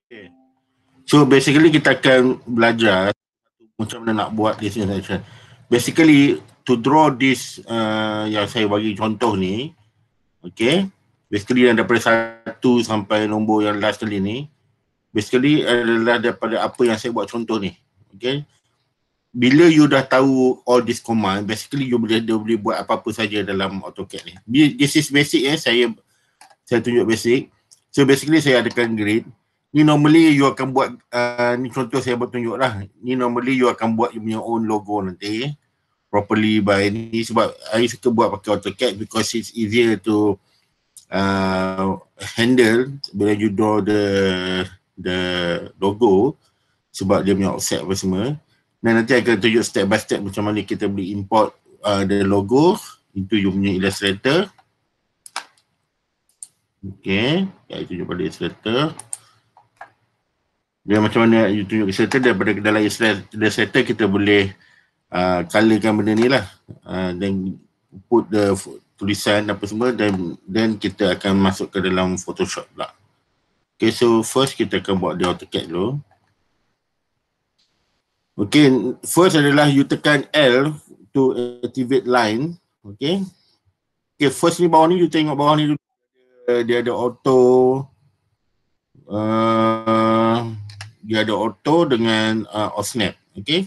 Okay. So basically kita akan belajar macam mana nak buat this transaction. Basically to draw this yang saya bagi contoh ni, okay, basically yang daripada 1 sampai nombor yang last kali ni, basically adalah daripada apa yang saya buat contoh ni. Okay, bila you dah tahu all this command, basically you boleh buat apa-apa saja dalam AutoCAD ni. This is basic saya tunjuk basic. So basically saya adakan grid. Ni normally you akan buat, ni contoh saya buat tunjuk lah. Ni normally you akan buat you punya own logo nanti properly by ni, sebab I suka buat pakai AutoCAD because it's easier to handle bila you draw the logo, sebab dia punya offset apa semua. Dan nanti akan tunjuk step by step macam mana kita boleh import the logo into you punya Illustrator. Okay, saya tunjuk pada Illustrator. Dia macam mana you tunjuk Illustrator, daripada dalam Illustrator kita boleh colorkan benda ni lah, dan put the tulisan apa semua, dan kita akan masuk ke dalam Photoshop pula. Okay, so first kita akan buat di AutoCAD dulu. Okay, first adalah you tekan L to activate line. Okay, okay, first ni bawah ni, you tengok bawah ni dulu, dia ada auto, dia ada auto dengan off snap. Okay,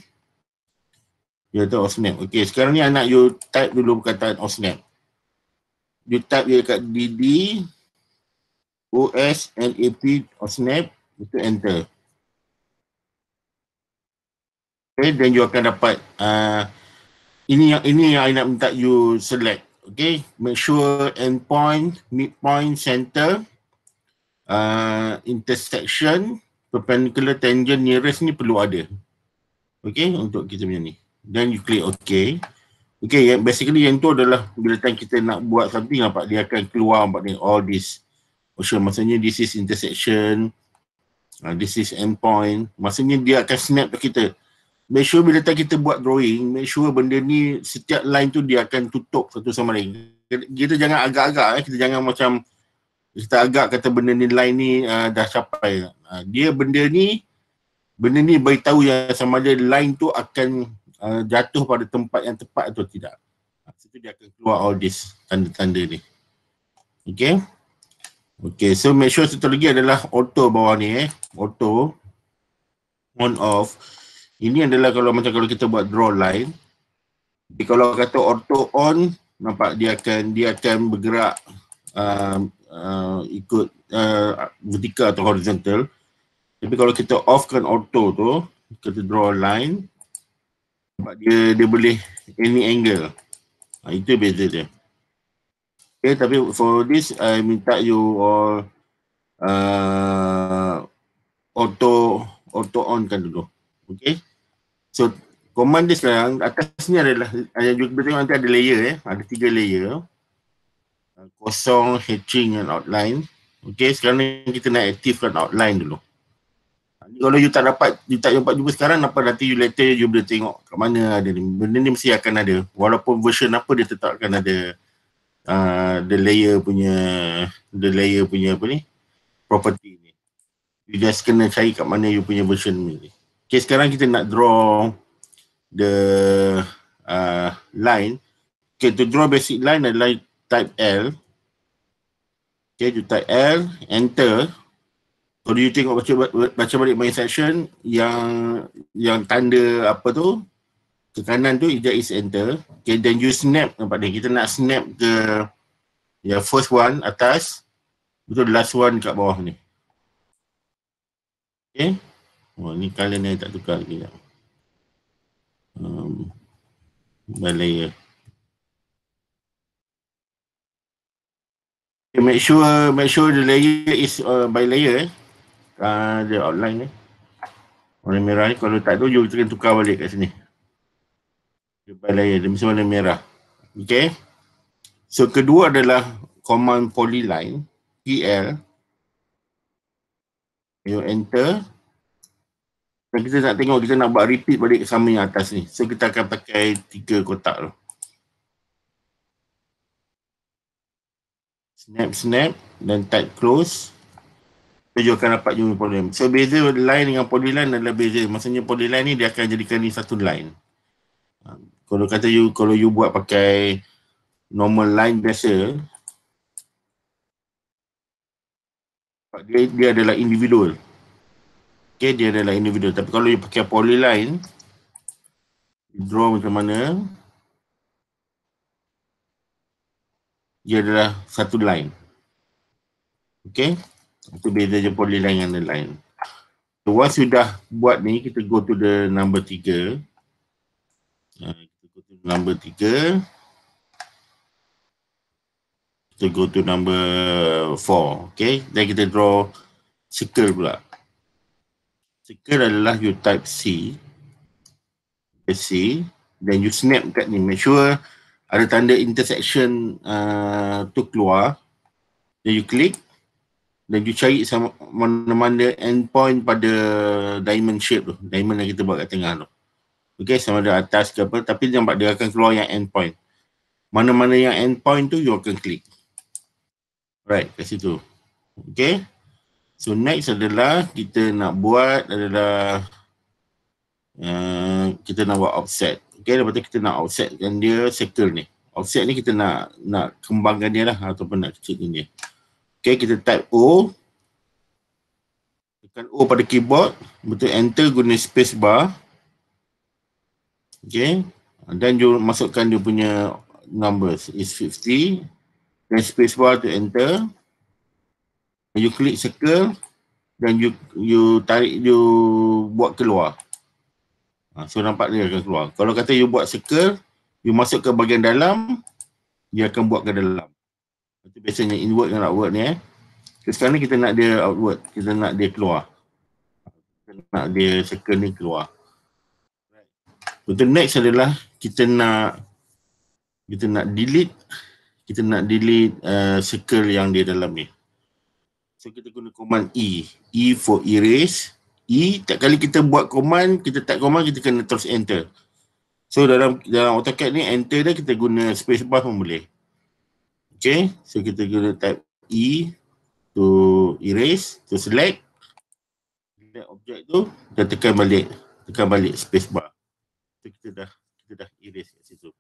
dia ada off snap. Okay, sekarang ni anak you type dulu perkataan off snap. You type dia kat DD OSNAP off snap, itu enter. Okay, then you akan dapat ini yang I nak minta you select. Okay, make sure endpoint, midpoint, center, intersection, perpendicular, tangent, nearest ni perlu ada. Okay, untuk kita punya ni. Then you click OK. Okay, basically yang tu adalah bila time kita nak buat something, nampak dia akan keluar nampak ni, all this. Maksudnya this is intersection, this is endpoint. Maksudnya dia akan snap ke kita. Make sure bila kita buat drawing, make sure benda ni, setiap line tu dia akan tutup satu sama lain. Kita jangan agak-agak, kita jangan macam kita agak kata benda ni line ni dah capai. Dia benda ni beritahu yang sama ada line tu akan jatuh pada tempat yang tepat atau tidak. Situ dia akan keluar all this tanda-tanda ni. Okay. Okay, so make sure satu lagi adalah auto bawah ni auto on off. Ini adalah kalau kita buat draw line. Jadi kalau kata auto on, nampak dia akan bergerak ikut vertical atau horizontal. Tapi kalau kita offkan auto tu, kita draw line, nampak dia boleh any angle. Itu beza dia. Okay, tapi for this I minta you all auto on kan dulu. Okay. So command dia sekarang atas ni adalah yang juga tengok nanti ada layer ada 3 layer. Kosong, hatching dan outline. Okay, sekarang ni kita nak aktifkan outline dulu. Kalau you tak jumpa sekarang, nanti you later you boleh tengok kat mana ada ni. Benda ni mesti akan ada. Walaupun version apa dia tetap akan ada the layer punya apa ni, property ni. You just kena cari kat mana you punya version ni. Okay, sekarang kita nak draw the line. Okay, to draw basic line adalah type L. Okay, you type L, enter. Kalau you tengok baca balik my section, yang tanda apa tu, ke kanan tu, that is enter. Okay, then you snap, nampak ni, kita nak snap ke yang first one atas, betul last one kat bawah ni. Okay. Oh, ni color ni tak tukar lagi. By layer. Okay, make sure the layer is by layer. The outline ni. Warna merah ni, kalau tak tu, you kena tukar balik kat sini. By layer, dia mesti warna merah. Okay. So, kedua adalah command polyline, PL. You enter. Dan kita nak tengok, kita nak buat repeat balik sama yang atas ni. So, kita akan pakai 3 kotak tu. Snap, dan type close. you akan dapat jumlah polyline. So beza line dengan polyline adalah beza. Maksudnya polyline ni dia akan jadikan ni satu line. Kalau you buat pakai normal line biasa, dia adalah individual. Okay, dia adalah individual. Tapi kalau you pakai polyline, draw macam mana, dia adalah satu line. Okay, itu beza je polyline dengan line. So once sudah buat ni, kita go to the number 3. Kita go to number 3. Kita go to number 4. Okay, then kita draw circle pula. Circle adalah you type C. Then you snap kat ni. Make sure ada tanda intersection tu keluar. Then you click. Dan you cari sama mana-mana endpoint pada diamond shape tu. Diamond yang kita buat kat tengah tu. Okay, sama ada atas ke apa. Tapi nampak dia akan keluar yang endpoint. Mana-mana yang endpoint tu, you akan klik. Right, kat situ. Okay. So next adalah kita nak buat adalah kita nak buat offset. Okay, lepas tu kita nak offsetkan dia circle ni. Offset ni kita nak kembangkan dia lah ataupun nak kecilkan dia. Okay, kita type O. Tekan O pada keyboard. Betul enter guna space bar. Okay. Dan you masukkan dia punya numbers. Is 50. Dan space bar to enter. Dan you klik circle. Dan you tarik, you buat keluar. So nampak dia akan keluar. Kalau kata you buat circle, you masuk ke bahagian dalam, dia akan buat ke dalam. Itu biasanya inward dan outward ni. So, sekarang ni kita nak dia outward. Kita nak dia keluar. Kita nak dia circle ni keluar. Untuk next adalah kita nak delete. Kita nak delete circle yang di dalam ni. So kita guna command E. E for erase. E, tak kali kita buat command, kita type command, kita kena terus enter. So dalam AutoCAD ni enter dia kita guna space bar pun boleh. Okay, so kita guna type E to erase, to select. Select objek tu, kita tekan balik space bar. So kita dah erase kat situ.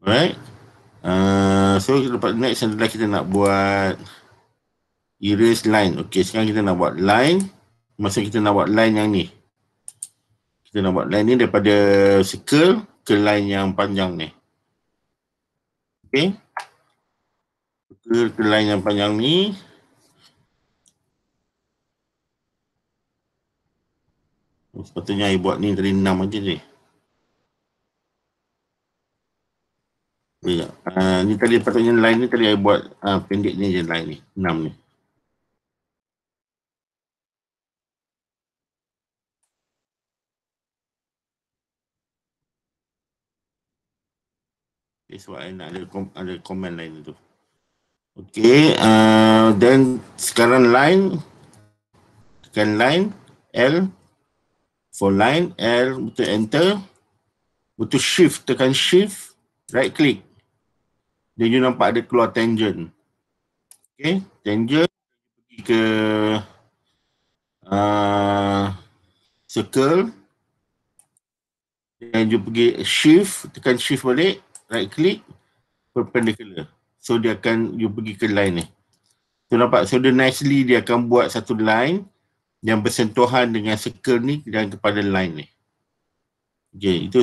Alright. So lepas next adalah kita nak buat erase line. Okay, sekarang kita nak buat line. Maksud kita nak buat line yang ni. Kita nak buat line ni daripada circle ke line yang panjang ni. Okay. Ke line yang panjang ni. Sepatutnya saya buat ni dari 6 aja ni. Ni tadi patutnya line ni tadi saya buat pendek ni je line ni. 6 ni. Okay, sebab saya nak ada comment line tu. Okay, then sekarang line, tekan line, L, for line, L, betul enter, betul shift, tekan shift, right click. Then you nampak ada keluar tangent. Okay, tangent, pergi ke circle, dan you pergi shift, tekan shift balik, right click, perpendicular. So dia akan, you pergi ke line ni. So nampak, so dia nicely dia akan buat satu line yang bersentuhan dengan circle ni dan kepada line ni. Okay, itu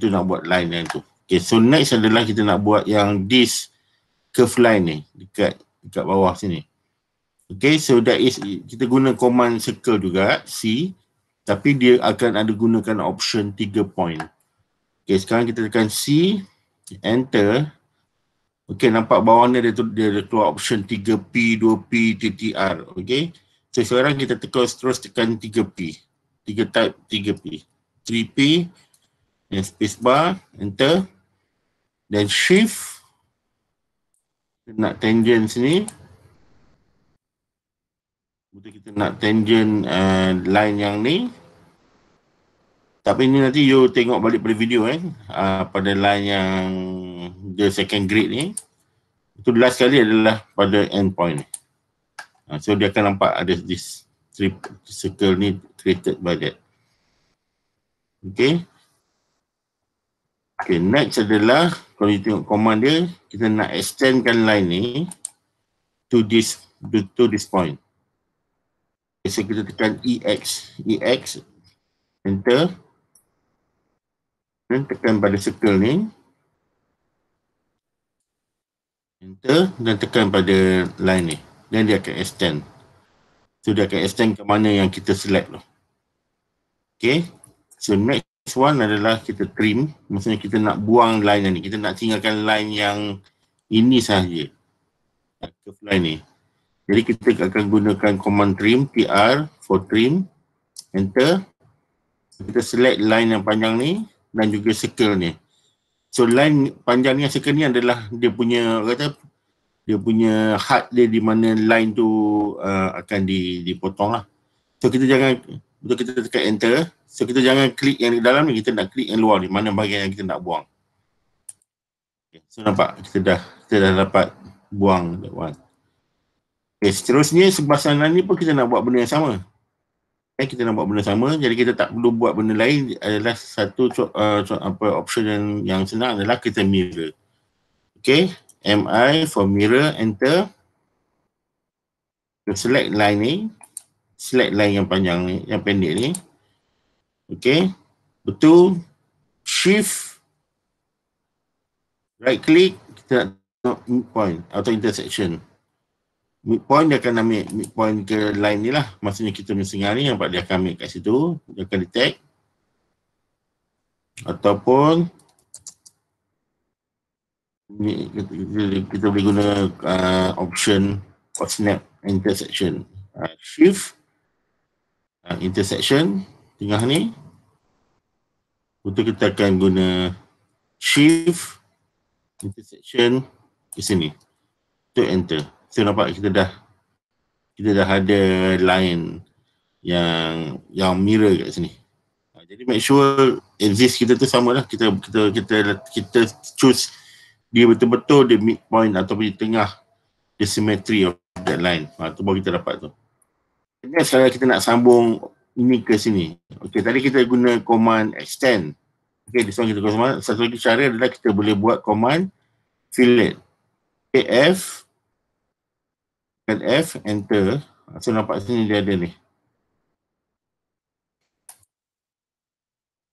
nak buat line yang tu. Okay, so next adalah kita nak buat yang this curve line ni dekat bawah sini. Okay, so that is, kita guna command circle juga, C, tapi dia akan ada gunakan option 3 point. Okay, sekarang kita tekan C, enter. Okay, nampak bawah ni dia keluar option 3P, 2P, TTR. Okay, so sekarang kita terus tekan 3P. 3 type 3P. 3P, dan space bar, enter. Dan shift. Kita nak tangent sini. Betul kita nak tangent line yang ni. Tapi ni nanti you tengok balik pada video pada line yang the second grid ni. Itu last kali adalah pada endpoint ni. So dia akan nampak ada this circle ni created by that. Okay. Okay, next adalah kalau you tengok command dia, kita nak extendkan line ni to this point. Okay, so kita tekan EX, enter, dan tekan pada circle ni, enter, dan tekan pada line ni, dan dia akan extend. So dia akan extend ke mana yang kita select tu. Okay, so next one adalah kita trim, maksudnya kita nak buang line ni, kita nak tinggalkan line yang ini sahaja, curve line ni. Jadi kita akan gunakan command trim, TR for trim, enter. Kita select line yang panjang ni dan juga circle ni. So line panjang ni, circle ni adalah dia punya, dia punya had dia di mana line tu akan dipotong lah. So kita jangan, betul kita tekan enter. So kita jangan klik yang di dalam ni, kita nak klik yang luar ni, mana bahagian yang kita nak buang. Okay, so nampak kita dah dapat buang that one. Okay, seterusnya sebelah sana ni pun kita nak buat benda yang sama. Okay, kita nak buat benda sama, jadi kita tak perlu buat benda lain. Adalah satu option yang senang adalah kita mirror. Okay, MI for mirror, enter. Kita select line ni, select line yang panjang ni, yang pendek ni. Okay, betul. Shift, right click, kita nak tengok midpoint atau intersection. Midpoint dia akan ambil midpoint ke line ni lah. Maksudnya kita punya singa ni nampak dia akan ambil kat situ. Dia akan detect. Ataupun kita boleh guna option for snap intersection. Shift, intersection tengah ni. Betul kita akan guna shift, intersection ke sini. Tu enter. So nampak kita dah ada line yang mirror kat sini. Jadi make sure axis kita tu sama lah. Kita choose dia betul-betul di midpoint ataupun di tengah the symmetry of that line. Tu baru kita dapat tu. Dan sekarang kita nak sambung ini ke sini. Okay, tadi kita guna command extend. Okay, this one kita guna. Satu lagi cara adalah kita boleh buat command fillet. Okay, F, enter. So nampak sini dia ada ni.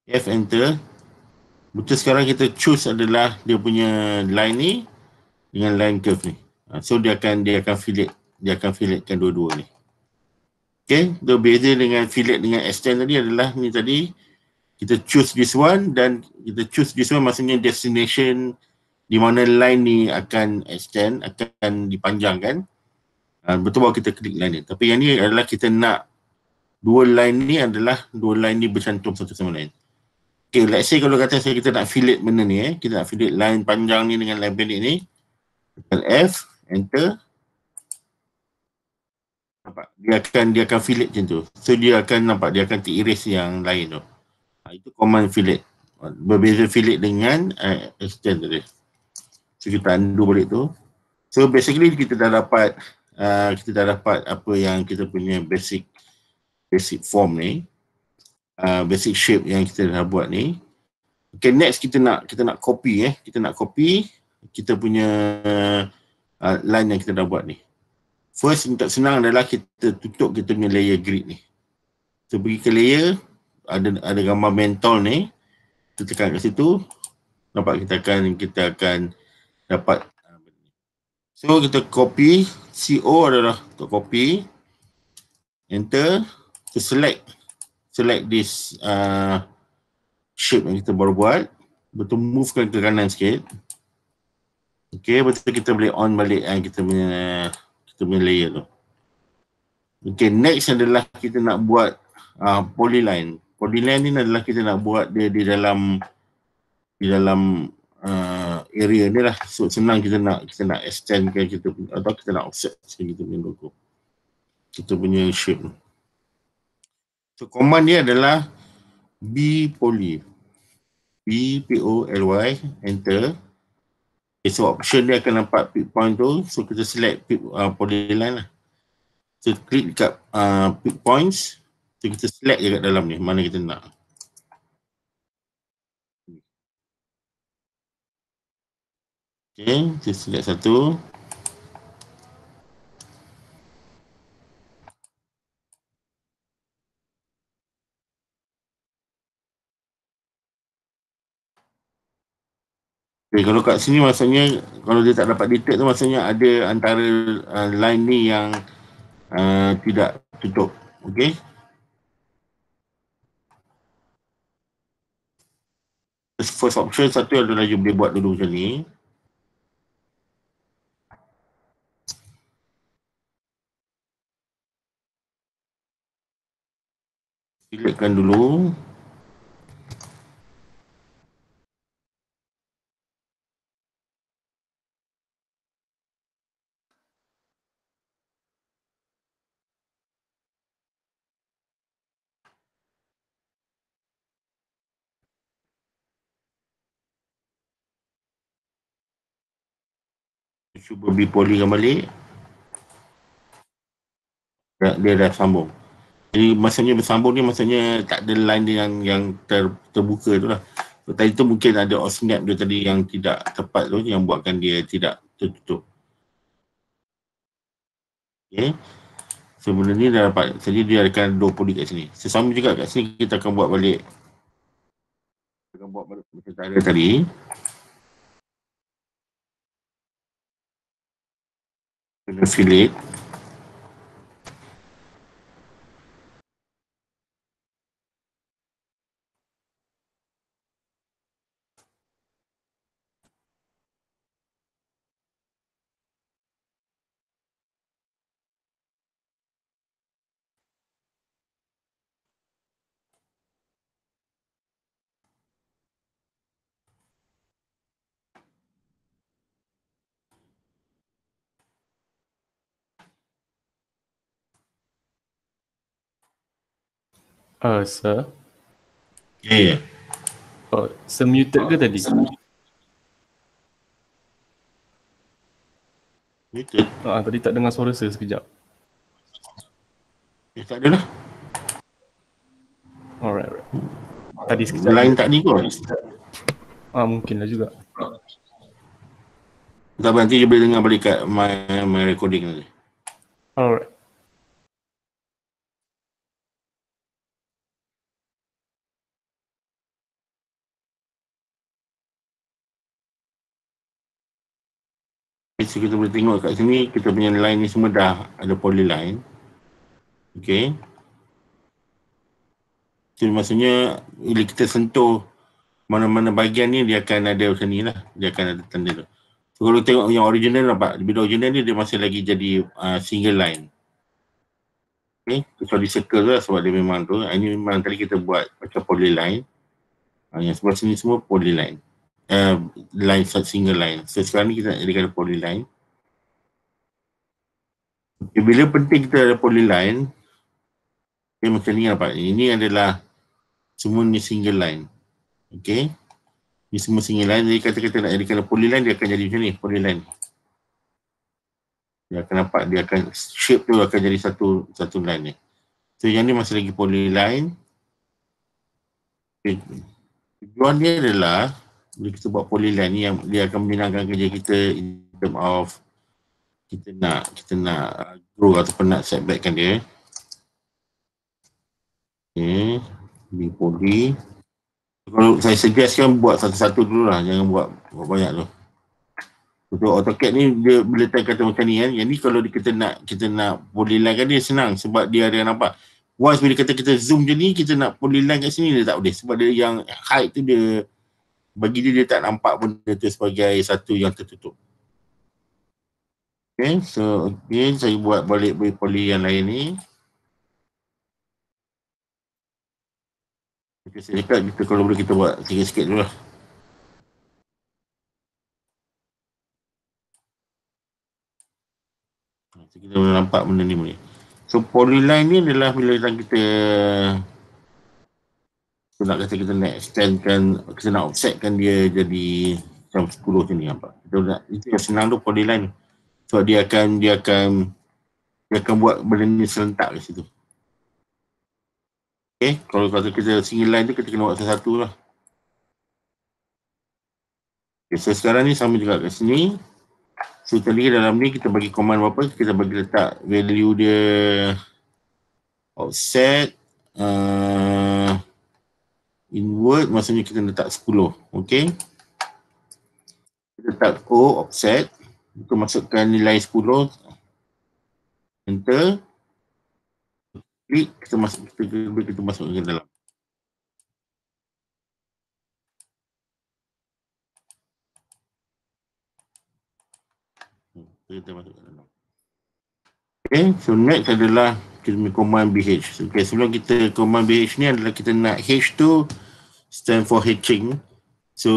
F, enter. Betul sekarang kita choose adalah dia punya line ni dengan line curve ni. So dia akan filletkan dua-dua ni. Okay, so beza dengan fillet dengan extend tadi adalah ni tadi kita choose this one dan kita choose this one maksudnya destination di mana line ni akan extend, akan dipanjangkan. Betul bahawa kita klik line ni. Tapi yang ni adalah kita nak dua line ni bercantum satu sama lain. Okay, let's say kalau kata kita nak fillet benda ni, kita nak fillet line panjang ni dengan line pendek ni. Tekan F, enter. Nampak? Dia akan fillet macam tu. So dia akan nampak, dia akan erase yang lain tu. Itu command fillet. Berbeza fillet dengan extend tadi. So kita undo balik tu. So basically kita dah dapat apa yang kita punya basic form ni, basic shape yang kita dah buat ni. Okay, next kita nak copy kita punya line yang kita dah buat ni. First, untuk senang adalah kita tutup kita punya layer grid ni. So pergi ke layer, ada gambar mentol ni, kita tekan kat situ, nampak kita akan dapat. So kita copy, CO adalah untuk copy, enter, to select this shape yang kita baru buat, betul movekan ke kanan sikit. Okay, betul kita boleh on balik kita punya layer tu. Okay, next adalah kita nak buat polyline. Polyline ni adalah kita nak buat dia di dalam area ni lah. So senang kita nak extend kan kita atau kita nak offset kita punya logo, kita punya shape. So command dia adalah bpoly, B-P-O-L-Y, enter. Okay, so option dia akan nampak pick point tu. So kita select polyline lah. So klik dekat pick points. So kita select je kat dalam ni mana kita nak. Okay, kita select satu. Okay, kalau kat sini maksudnya kalau dia tak dapat detect tu maksudnya ada antara line ni yang tidak tutup. Okay. First option satu adalah you boleh buat dulu macam ni. Selectkan dulu. Cuba bipolykan balik. Dia dah sambung. Jadi maksudnya bersambung ni maksudnya tak ada line dia yang terbuka tu lah. So, tadi tu mungkin ada snap dia tadi yang tidak tepat tu yang buatkan dia tidak tertutup. Okay. So benda ni dah dapat. Jadi dia akan 20 kat sini. Sesama juga kat sini kita akan buat balik. Kita akan buat balik macam cara tadi. Kena fillet. Sir. Ya. Sir muted ke tadi? Muted. Tadi tak dengar suara Sir sekejap. Tak ada lah. Alright. Tadi sekejap. Line tak ni kot. Mungkinlah juga. Tak apa, nanti dia boleh dengar balik kat my recording nanti. Alright. So kita boleh tengok kat sini, kita punya line ni semua dah ada polyline. Okay. So maksudnya, bila kita sentuh mana-mana bahagian ni, dia akan ada macam ni lah. Dia akan ada tanda tu. So kalau tengok yang original nampak, bila original ni dia masih lagi jadi single line. Okay. Kecuali circle lah sebab dia memang tu. Ini memang tadi kita buat macam polyline. Yang sebelah sini semua polyline. Line single line. So sekarang ni kita ada polyline. Okay, bila penting kita ada polyline, macam ni nampak. Ini adalah semua ni single line. Okay. Ni semua single line. Jadi kata-kata nak jadikan polyline, dia akan jadi macam ni, polyline. Dia akan nampak, dia akan, shape tu akan jadi satu line ni. So yang ni masih lagi polyline. Okay. Tujuan dia adalah, bila kita buat polyline ni, yang dia akan menyenangkan kerja kita in term of kita nak grow ataupun nak setbackkan dia. Okay. Di poly. Kalau saya suggestkan buat satu-satu dulu lah, jangan buat banyak tu. Untuk AutoCAD ni dia bila time kata macam ni kan, yang ni kalau kita nak polyline kan dia senang sebab dia ada nampak. Once bila kata kita zoom je ni, kita nak polyline kat sini dia tak boleh sebab dia yang height tu dia bagi dia tak nampak benda tu sebagai satu yang tertutup. Okay, so again saya buat balik poly yang lain ni. Okay, saya cakap kita kalau boleh kita buat sikit-sikit dulu lah. So, kita boleh nampak benda ni boleh. So polyline ni adalah bila kita nak kata kita nak extendkan, kita nak offsetkan dia jadi macam 10 macam ni nampak. Kita nak, itu yang senang tu polyline. So dia akan dia akan buat benda ni serentak kat situ. Okay, kalau kata kita single line tu, kita kena buat satu-satu lah. Okay, so sekarang ni sama juga kat sini. So tadi dalam ni kita bagi command apa, kita bagi letak value dia offset inward, maksudnya kita letak 10. Okay, kita letak O offset, kita masukkan nilai 10, enter, klik, kita masukkan ke dalam. Kita masuk ke dalam. Okay, so next adalah kita punya command BH. Okay, sebelum kita command BH ni adalah kita nak H tu stand for hatching. So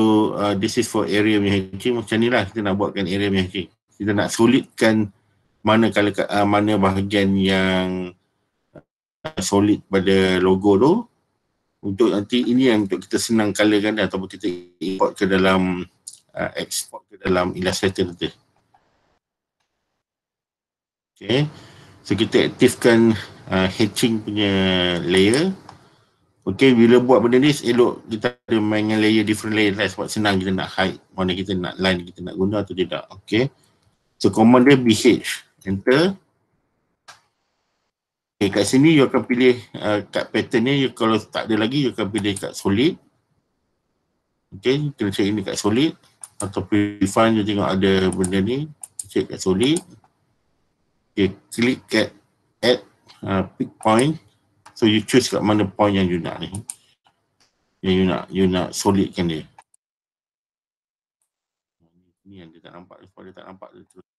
this is for area punya hatching. Macam ni lah kita nak buatkan area punya hatching. Kita nak solidkan mana bahagian yang solid pada logo tu. Untuk nanti ini yang untuk kita senang colorkan ataupun kita import ke dalam export ke dalam Illustrator nanti. Okay, so kita aktifkan hatching punya layer. Okay, bila buat benda ni elok kita ada main dengan layer, different layer lah, sebab senang kita nak hide mana kita nak line kita nak guna atau tidak. Okay, so command dia BH, enter. Okay, kat sini you akan pilih kat pattern ni, kalau tak ada lagi you akan pilih kat solid. Okay, kita check ini kat solid atau prefine, you tengok ada benda ni, check kat solid. Okay, klik kat add pick point. So you choose kat mana point yang you nak ni. Yang you nak solidkan dia. Ni yang dia tak nampak, sebab dia tak nampak dia terus.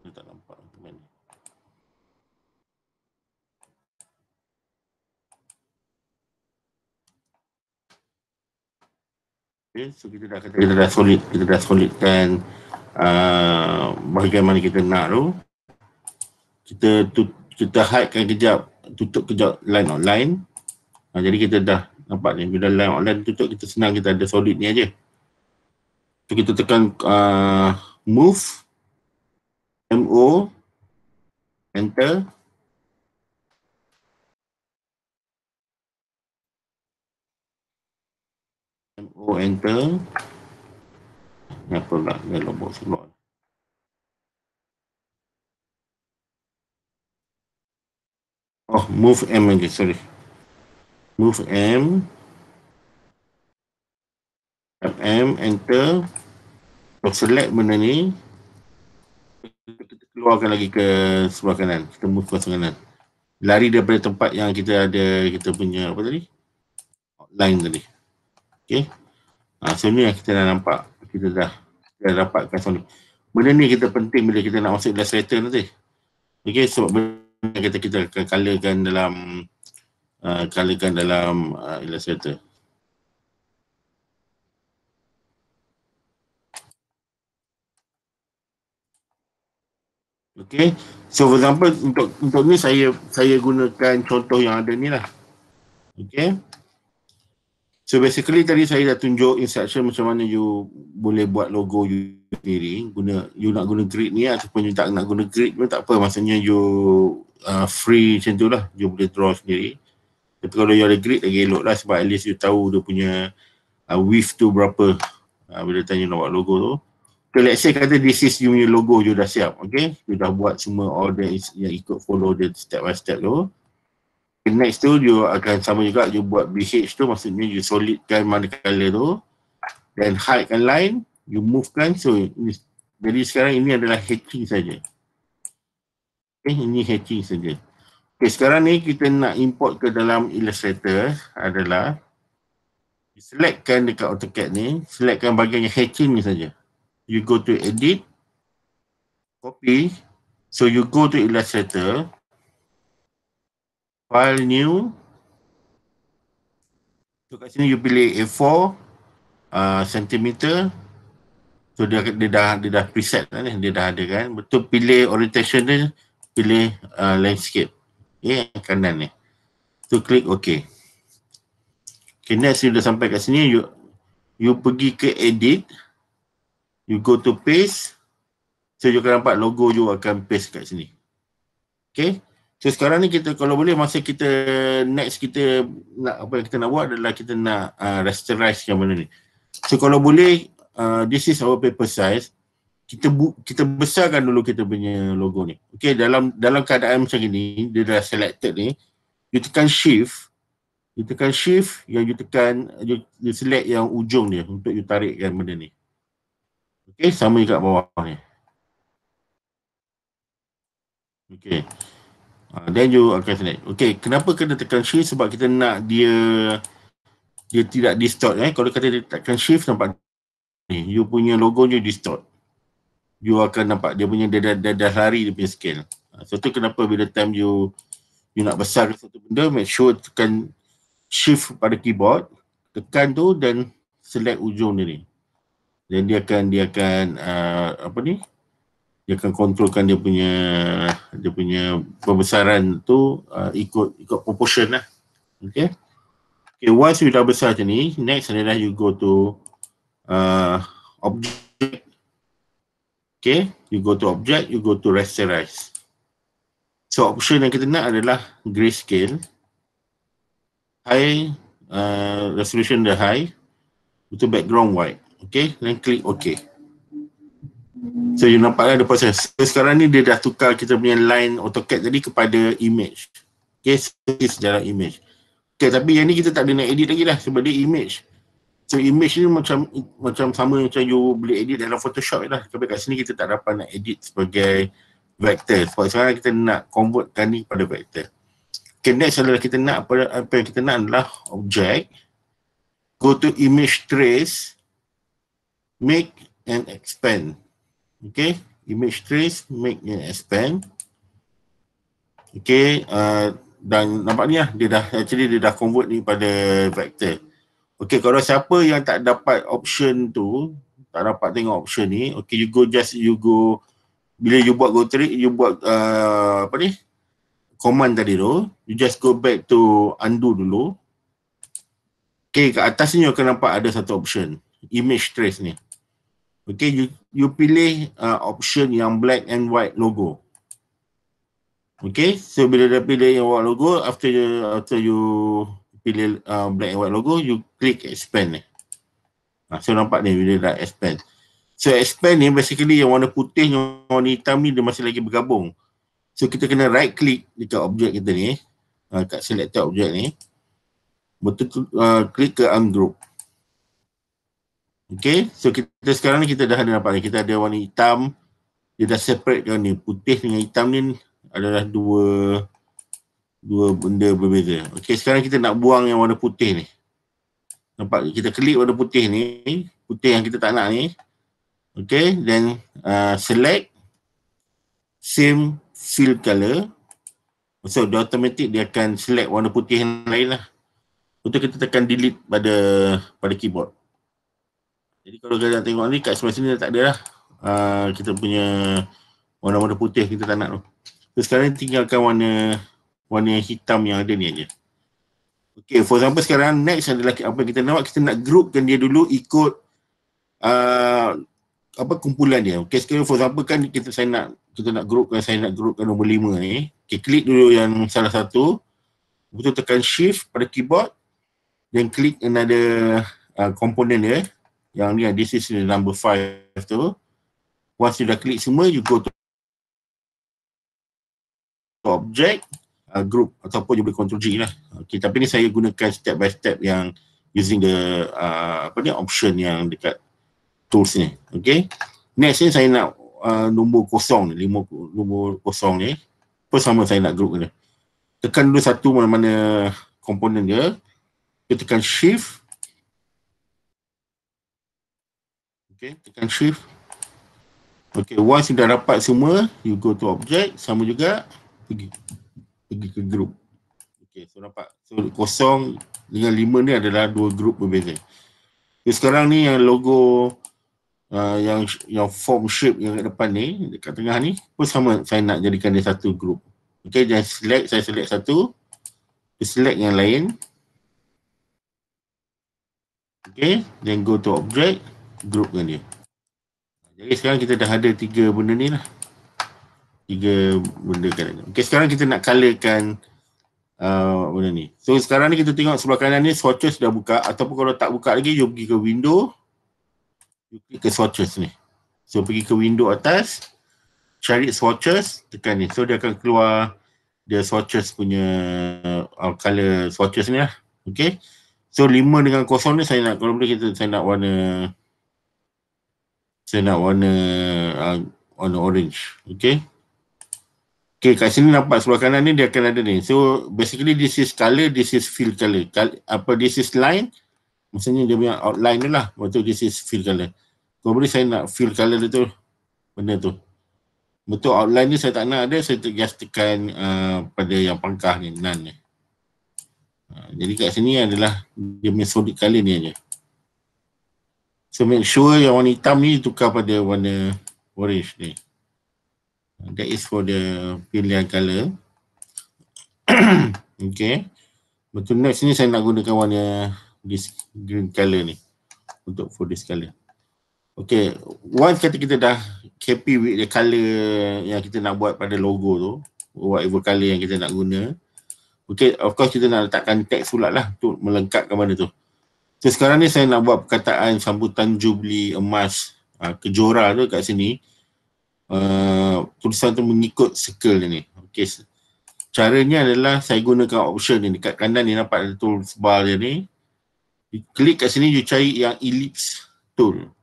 Dia tak nampak macam mana. Okay, so kita dah solidkan bahagian mana kita nak tu. Kita hidekan kejap, tutup kejap line outline. Jadi kita dah nampak ni, bila line outline tutup, kita senang, kita ada solid ni aja. So kita tekan move, MO, enter. MO, enter. Kenapa nak dalam box keluar? Oh, move M lagi, sorry. Move M. Tap M, enter. So select benda ni. Kita keluarkan lagi ke sebelah kanan. Kita move ke sebelah kanan. Lari daripada tempat yang kita ada, kita punya apa tadi? Outline tadi. Okay. So ni yang kita dah nampak. Kita dah dapatkan sound. Benda ni kita penting bila kita nak masuk Illustrator nanti. Okay, sebab benda kita akan colorkan dalam Illustrator. Okay, so for example untuk ni saya gunakan contoh yang ada ni lah. Okay, so basically tadi saya dah tunjuk instruction macam mana you boleh buat logo you sendiri. You nak guna grid ni ataupun you tak nak guna grid pun tak apa, maksudnya you free macam tu lah, you boleh draw sendiri. Tapi kalau you ada grid lagi elok lah, sebab at least you tahu dia punya width tu berapa bila tanya nak buat logo tu. Okay, let's say kata this is you punya logo, you dah siap, okay? You dah buat semua order yang ikut follow the step by step tu. Okay, next tu, you akan sama juga, you buat BH tu, maksudnya you solidkan mana color tu. Then hidekan line, you move kan, so jadi sekarang ini adalah hatching saja. Okay, ini hatching saja. Okay, sekarang ni kita nak import ke dalam Illustrator adalah selectkan dekat AutoCAD ni, selectkan bahagian yang hatching ni saja. You go to edit, copy, so you go to Illustrator, file new, so kat sini you pilih A4 cm, so dia dah preset lah ni, dia dah ada kan, betul. Pilih orientation dia, pilih landscape, okay, kanan ni, so klik OK. Okay, next you dah sampai kat sini, you pergi ke edit, you go to paste, so you akan nampak logo you akan paste kat sini. Okay, so sekarang ni kita kalau boleh masa kita next kita nak apa yang kita nak buat adalah kita nak rasterize yang mana ni. So kalau boleh, this is our paper size. Kita besarkan dulu kita punya logo ni. Okay, dalam keadaan macam ni, dia dah selected ni, you tekan shift, yang you tekan, you select yang ujung dia untuk you tarikkan benda ni. Okay, sama juga kat bawah ni. Okay, then you akan select. Okay, kenapa kena tekan shift? Sebab kita nak dia tidak distort. Kalau kata dia tekan shift, nampak ni, you punya logo ni distort. You akan nampak dia punya dah lari dia punya scale. So tu kenapa bila time you nak besarkan satu benda, make sure tekan shift pada keyboard, tekan tu dan select ujung dia ni. Dan dia akan dia akan kontrolkan dia punya pembesaran tu ikut proportion lah. Okay, once you dah besar macam ni, next adalah you go to object. Okay, you go to object, you go to rasterize. So option yang kita nak adalah grayscale, high, resolution dah high, itu background white. Okay, then klik OK. So you nampak ada proses. So, sekarang ni dia dah tukar kita punya line AutoCAD tadi kepada image. Okay, so sejarah image. Okay, tapi yang ni kita tak ada nak edit lagi lah sebab dia image. So image ni macam sama macam you boleh edit dalam Photoshop lah. Tapi kat sini kita tak dapat nak edit sebagai vector. Sebab sekarang kita nak convertkan ni pada vector. Okay, next adalah kita nak apa yang kita nak adalah object. Go to image trace, make and expand. Okay, image trace, make and expand. Okay, dan nampak ni lah, dia dah convert ni pada vector. Okay, kalau siapa yang tak dapat option tu, tak dapat tengok option ni, okay, you go, bila you buat you buat command tadi tu, you just go back to undo dulu. Okay, kat atas ni you akan nampak ada satu option, image trace ni. Okay, you pilih option yang black and white logo. Okay, so bila dah pilih yang white logo, after you pilih black and white logo, you click expand ni. So nampak ni bila dah expand. So expand ni basically yang warna putih dengan warna hitam ni dia masih lagi bergabung. So kita kena right click dekat objek kita ni, kat selected objek ni. Betul klik ke ungroup. Okay, so kita sekarang ni kita dah ada nampak ni, kita ada warna hitam, dia dah separate kan ni, putih dengan hitam ni adalah dua benda berbeza. Okay, sekarang kita nak buang yang warna putih ni. Nampak, kita klik warna putih ni, putih yang kita tak nak ni. Okay, then select same fill color. So dia automatic dia akan select warna putih yang lain lah. Untuk kita tekan delete pada keyboard. Jadi kalau kita tengok ni kat sebelah sini tak ada lah. Kita punya warna-warna putih kita tak nak tu. So sekarang tinggalkan warna hitam yang ada ni aja. Okay, for example sekarang next adalah apa kita nak groupkan dia dulu ikut kumpulan dia. Okay, sekarang for example kan saya nak groupkan nombor 5 ni. Okay, klik dulu yang salah satu. Betul tekan shift pada keyboard. Then klik another komponen dia. Yang ni, this is number 5 tu. Once you dah klik semua, you go to object, group ataupun you boleh control G lah. Okay, tapi ni saya gunakan step by step yang using the option yang dekat tools ni. Okay, next ni saya nak nombor kosong ni, nombor kosong ni. Apa sama saya nak group ni. Tekan dulu satu mana-mana komponen dia. Kita tekan shift. Okay, tekan shift. Okay, once you dah dapat semua, you go to object, sama juga pergi ke group. Okay, so nampak. So kosong dengan 5 ni adalah dua group berbeza. Okay, sekarang ni yang logo yang form shape yang kat depan ni, dekat tengah ni pun sama, saya nak jadikan dia satu group. Okay, dan saya select satu, select yang lain. Okay, then go to object, groupkan dia. Jadi sekarang kita dah ada 3 benda ni lah. 3 benda kan. Okay, sekarang kita nak colorkan benda ni. So sekarang ni kita tengok sebelah kanan ni swatches dah buka, ataupun kalau tak buka lagi, you pergi ke window, you klik ke swatches ni. So pergi ke window atas, cari swatches, tekan ni. So dia akan keluar dia swatches punya color swatches ni lah. Okay. So 5 dengan 0 ni saya nak, kalau boleh saya nak warna warna orange. Okay. Okay, kat sini nampak sebelah kanan ni dia akan ada ni. So basically this is color, this is fill color. This is line, maksudnya dia punya outline ni lah. Betul, this is fill color. Kalau boleh saya nak fill color tu, benda tu. Betul, outline ni saya tak nak ada, saya just tekan pada yang pangkah ni, none ni. Jadi kat sini adalah dia punya solid color ni aja. So make sure yang warna hitam ni tukar pada warna orange ni. That is for the pilihan color. Okay. Betul, next ni saya nak gunakan warna this green color ni untuk for this color. Okay, once kita dah happy with the color yang kita nak buat pada logo tu, whatever color yang kita nak guna. Okay, of course kita nak letakkan teks pula lah untuk melengkapkan mana tu. So sekarang ni saya nak buat perkataan sambutan Jubli Emas Kejora tu kat sini. Tulisan tu mengikut circle ni. Okay, caranya adalah saya gunakan option ni. Dekat kanan ni nampak ada toolbar dia ni. You klik kat sini, you cari yang ellipse tool.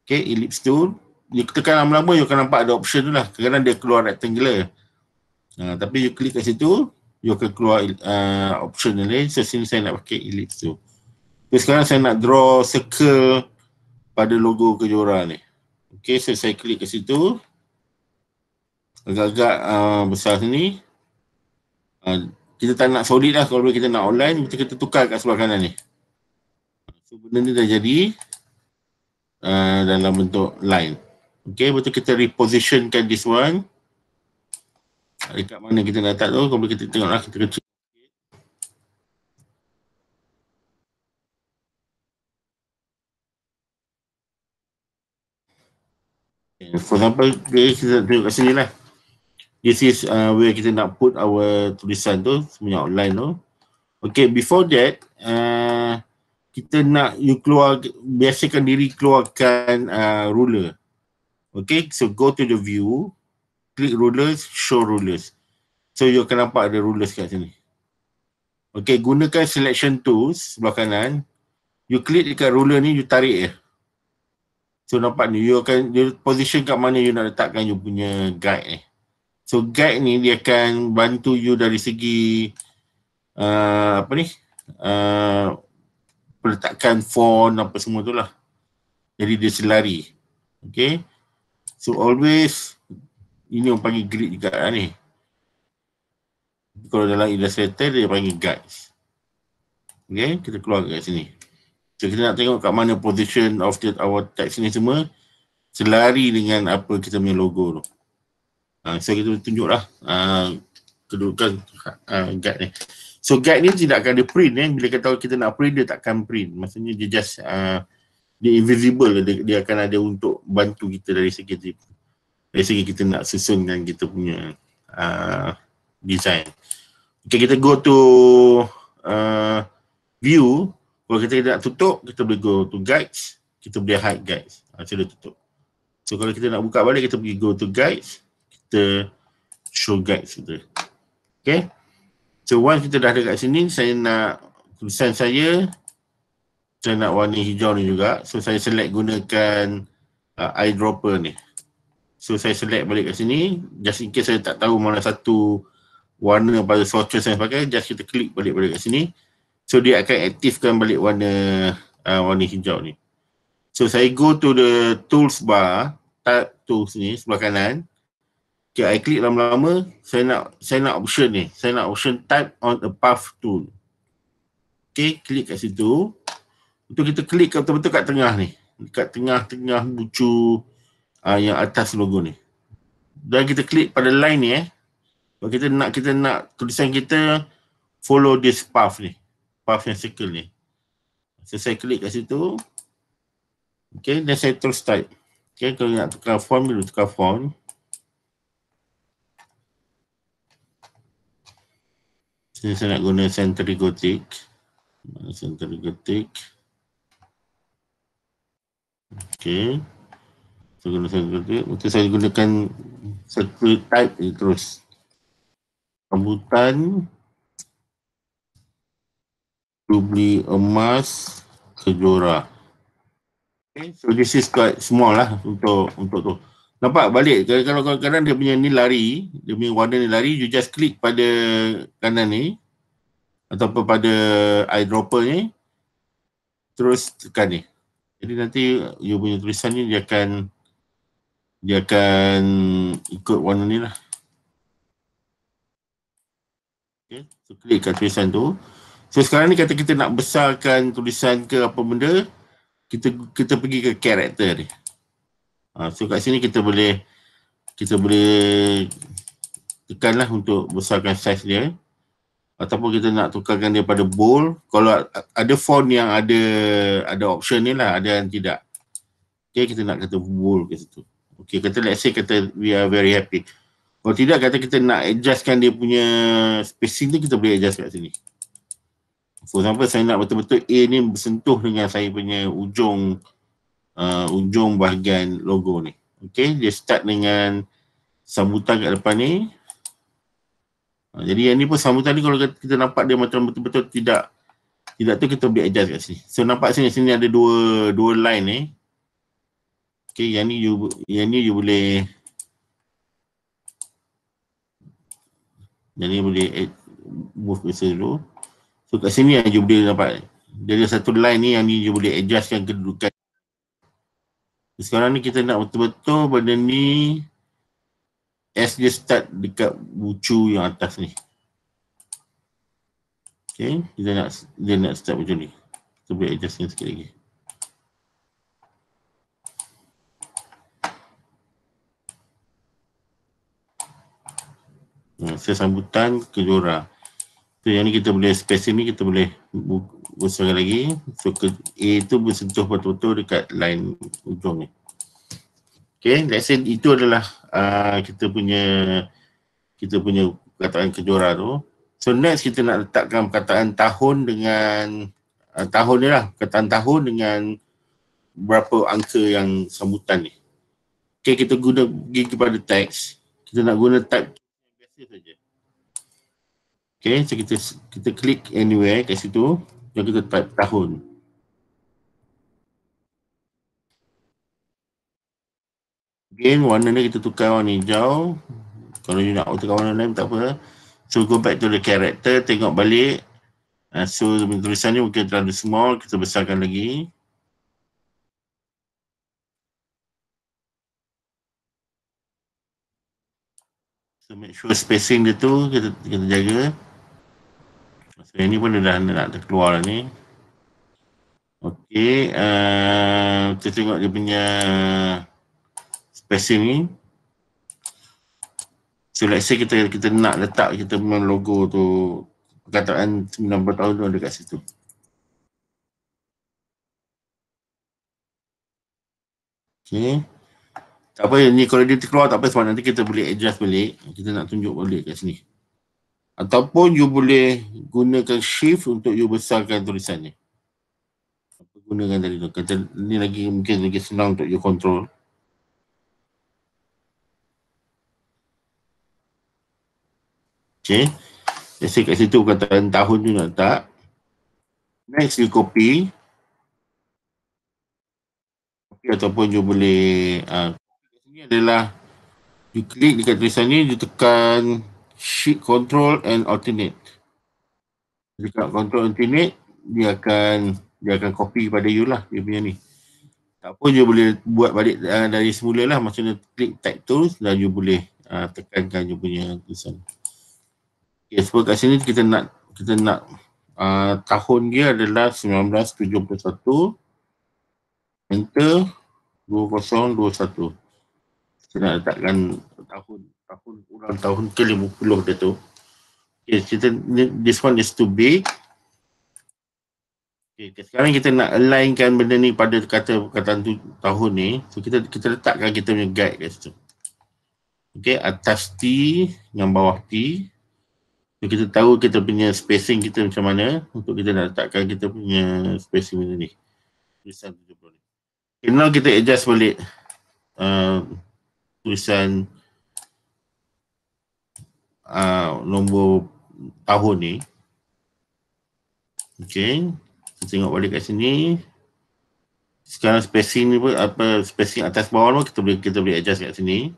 Okay, ellipse tool. You tekan lama-lama, you akan nampak ada option tu lah. Kadang-kadang dia keluar rectangular. Tapi you klik kat situ, you akan keluar option ni lain. So sini saya nak pakai ellipse tool. So sekarang saya nak draw circle pada logo Kejora ni. Okay, so saya klik ke situ. Agak-agak besar sini. Kita tak nak solid lah, kalau kita nak online, kita tukar kat sebelah kanan ni. So benda ni dah jadi dalam bentuk line. Okay, betul, kita repositionkan this one. Dekat mana kita nak letak tu, kalau kita tengoklah, kita kecil. For example, kita tengok kat sini lah. This is where kita nak put our tulisan tu, semuanya outline tu. Okay, before that, kita nak you keluar, biasakan diri keluarkan ruler. Okay, so go to the view, click rulers, show rulers. So you akan nampak ada rulers kat sini. Okay, gunakan selection tools sebelah kanan. You klik dekat ruler ni, you tarik je. So nampak ni, you akan position kat mana you nak letakkan you punya guide ni. So guide ni dia akan bantu you dari segi peletakan font apa semua tu lah. Jadi dia selari. Okay. So always, ini orang panggil grid juga lah ni. Kalau dalam Illustrator dia panggil guides. Okay, kita keluar kat sini. So kita nak tengok kat mana position of our text ni semua selari dengan apa kita punya logo tu. So kita tunjuklah kedudukan guide ni. So guide ni tidak akan ada print bila kita nak print, dia takkan print. Maksudnya dia just dia invisible, dia akan ada untuk bantu kita dari segi kita nak susunkan kita punya design. Okay, kita go to view. Kalau kita nak tutup, kita boleh go to guides, kita boleh hide guides. Macam dia tutup. So kalau kita nak buka balik, kita pergi go to guides, kita show guides kita. Okay. So once kita dah ada kat sini, saya nak tulisan saya nak warna hijau ni juga. So saya select gunakan eyedropper ni. So saya select balik kat sini, just in case saya tak tahu mana satu warna pada swatches saya pakai, just kita klik balik kat sini. So dia akan aktifkan balik warna hijau ni. So saya go to the tools bar, type tools ni sebelah kanan. Okay, I klik lama-lama, saya nak option ni. Saya nak option type on a path tool. Okay, klik kat situ. Untuk kita klik betul-betul kat tengah ni. Dekat tengah-tengah bucu yang atas logo ni. Dan kita klik pada line ni Kalau kita nak tulisan kita follow this path ni. Path yang circle ni. So saya klik kat situ. Okay, dan saya terus type. Okay, kalau nak tukar font, boleh tukar font. Sini saya nak guna Century Gothic. Century Gothic. Okay. Saya guna Century Gothic. Untuk saya gunakan satu type ni terus. Sambutan. Jubli emas Kejora. Okay, so this is quite small lah untuk tu. Nampak balik kalau kadang-kadang dia punya ni lari, dia punya warna ni lari, you just klik pada kanan ni ataupun pada eyedropper ni, terus tekan ni. Jadi nanti you punya tulisan ni dia akan ikut warna ni lah. Okay, so klik kat tulisan tu. So sekarang ni kata kita nak besarkan tulisan ke apa benda, kita pergi ke karakter ni. So kat sini kita boleh tekanlah untuk besarkan saiz dia. Ataupun kita nak tukarkan dia pada bold. Kalau ada font yang ada option ni lah, ada yang tidak. Okay, kita nak kata bold kat situ. Okay, kata let's say kata we are very happy. Kalau tidak, kata kita nak adjustkan dia punya spacing tu, kita boleh adjust kat sini. For example, saya nak betul-betul A ni bersentuh dengan saya punya ujung bahagian logo ni. Okay, dia start dengan sambutan kat depan ni. Jadi yang ni pun sambutan ni kalau kita nampak dia macam betul-betul tidak tu, kita boleh adjust kat sini. So nampak sini ada dua line ni. Okay, yang ni you boleh move cursor dulu. So kat sini yang you boleh nampak dia ada satu line ni, yang ni you boleh adjustkan kedudukan. Sekarang ni kita nak betul-betul benda ni as dia start dekat bucu yang atas ni. Okay, dia nak start macam ni. Kita boleh adjustkan sikit lagi. Saya sambutan Kejora. So yang ni kita boleh spacing ni kita boleh besarkan lagi. So A tu bersentuh betul-betul dekat line ujung ni. Okay, let's say itu adalah kita punya perkataan Kejora tu. So next kita nak letakkan perkataan tahun dengan tahun ni lah, perkataan tahun dengan berapa angka yang sambutan ni. Okay, kita pergi kepada teks. Kita nak guna type biasa saja. Okay, so kita klik anywhere kat situ dan kita type tahun. Again, warna ni kita tukar warna hijau. Kalau you nak tukar warna lain tak apa. So go back to the character, tengok balik. So tulisan ni mungkin terlalu small, kita besarkan lagi. So make sure spacing dia tu kita jaga. So yang ni pun dah nak terkeluar dah ni. Okay, kita tengok dia punya spacing ni. So let's say kita nak letak kita punya logo tu, perkataan 90 tahun tu ada kat situ. Okay. Tak apa, ni kalau dia terkeluar tak apa, sebab nanti kita boleh adjust balik. Kita nak tunjuk balik kat sini. Ataupun you boleh gunakan shift untuk you besarkan tulisan ni. Apa gunakan tadi tu. Kata ni mungkin lagi senang untuk you control. Okay. Let's say kat situ perkataan tahun tu nak letak. Next you copy. Ataupun you boleh ini adalah you klik dekat tulisan ni, you tekan shift control and alternate. Dekat control alternate dia akan copy pada you lah dia punya ni. Tak apa, you boleh buat balik dari semula lah, maksudnya klik type tools dan you boleh tekankan you punya tulisan. Okay, sebab kat sini kita nak tahun dia adalah 1971. Enter 2021. Saya nak letakkan ulang tahun ke-50 dia tu. Okay, this one is too big. Okay, sekarang kita nak alignkan benda ni pada perkataan tahun ni. So kita letakkan kita punya guide kat situ. Okay, atas T dengan bawah T. So kita tahu kita punya spacing kita macam mana untuk kita nak letakkan kita punya spacing benda ni. Tulisan 70 ni. Okay, now kita adjust balik tulisan nombor tahun ni. Okay, kita tengok balik kat sini. Sekarang spacing ni pun, spacing atas bawah ni kita boleh adjust kat sini.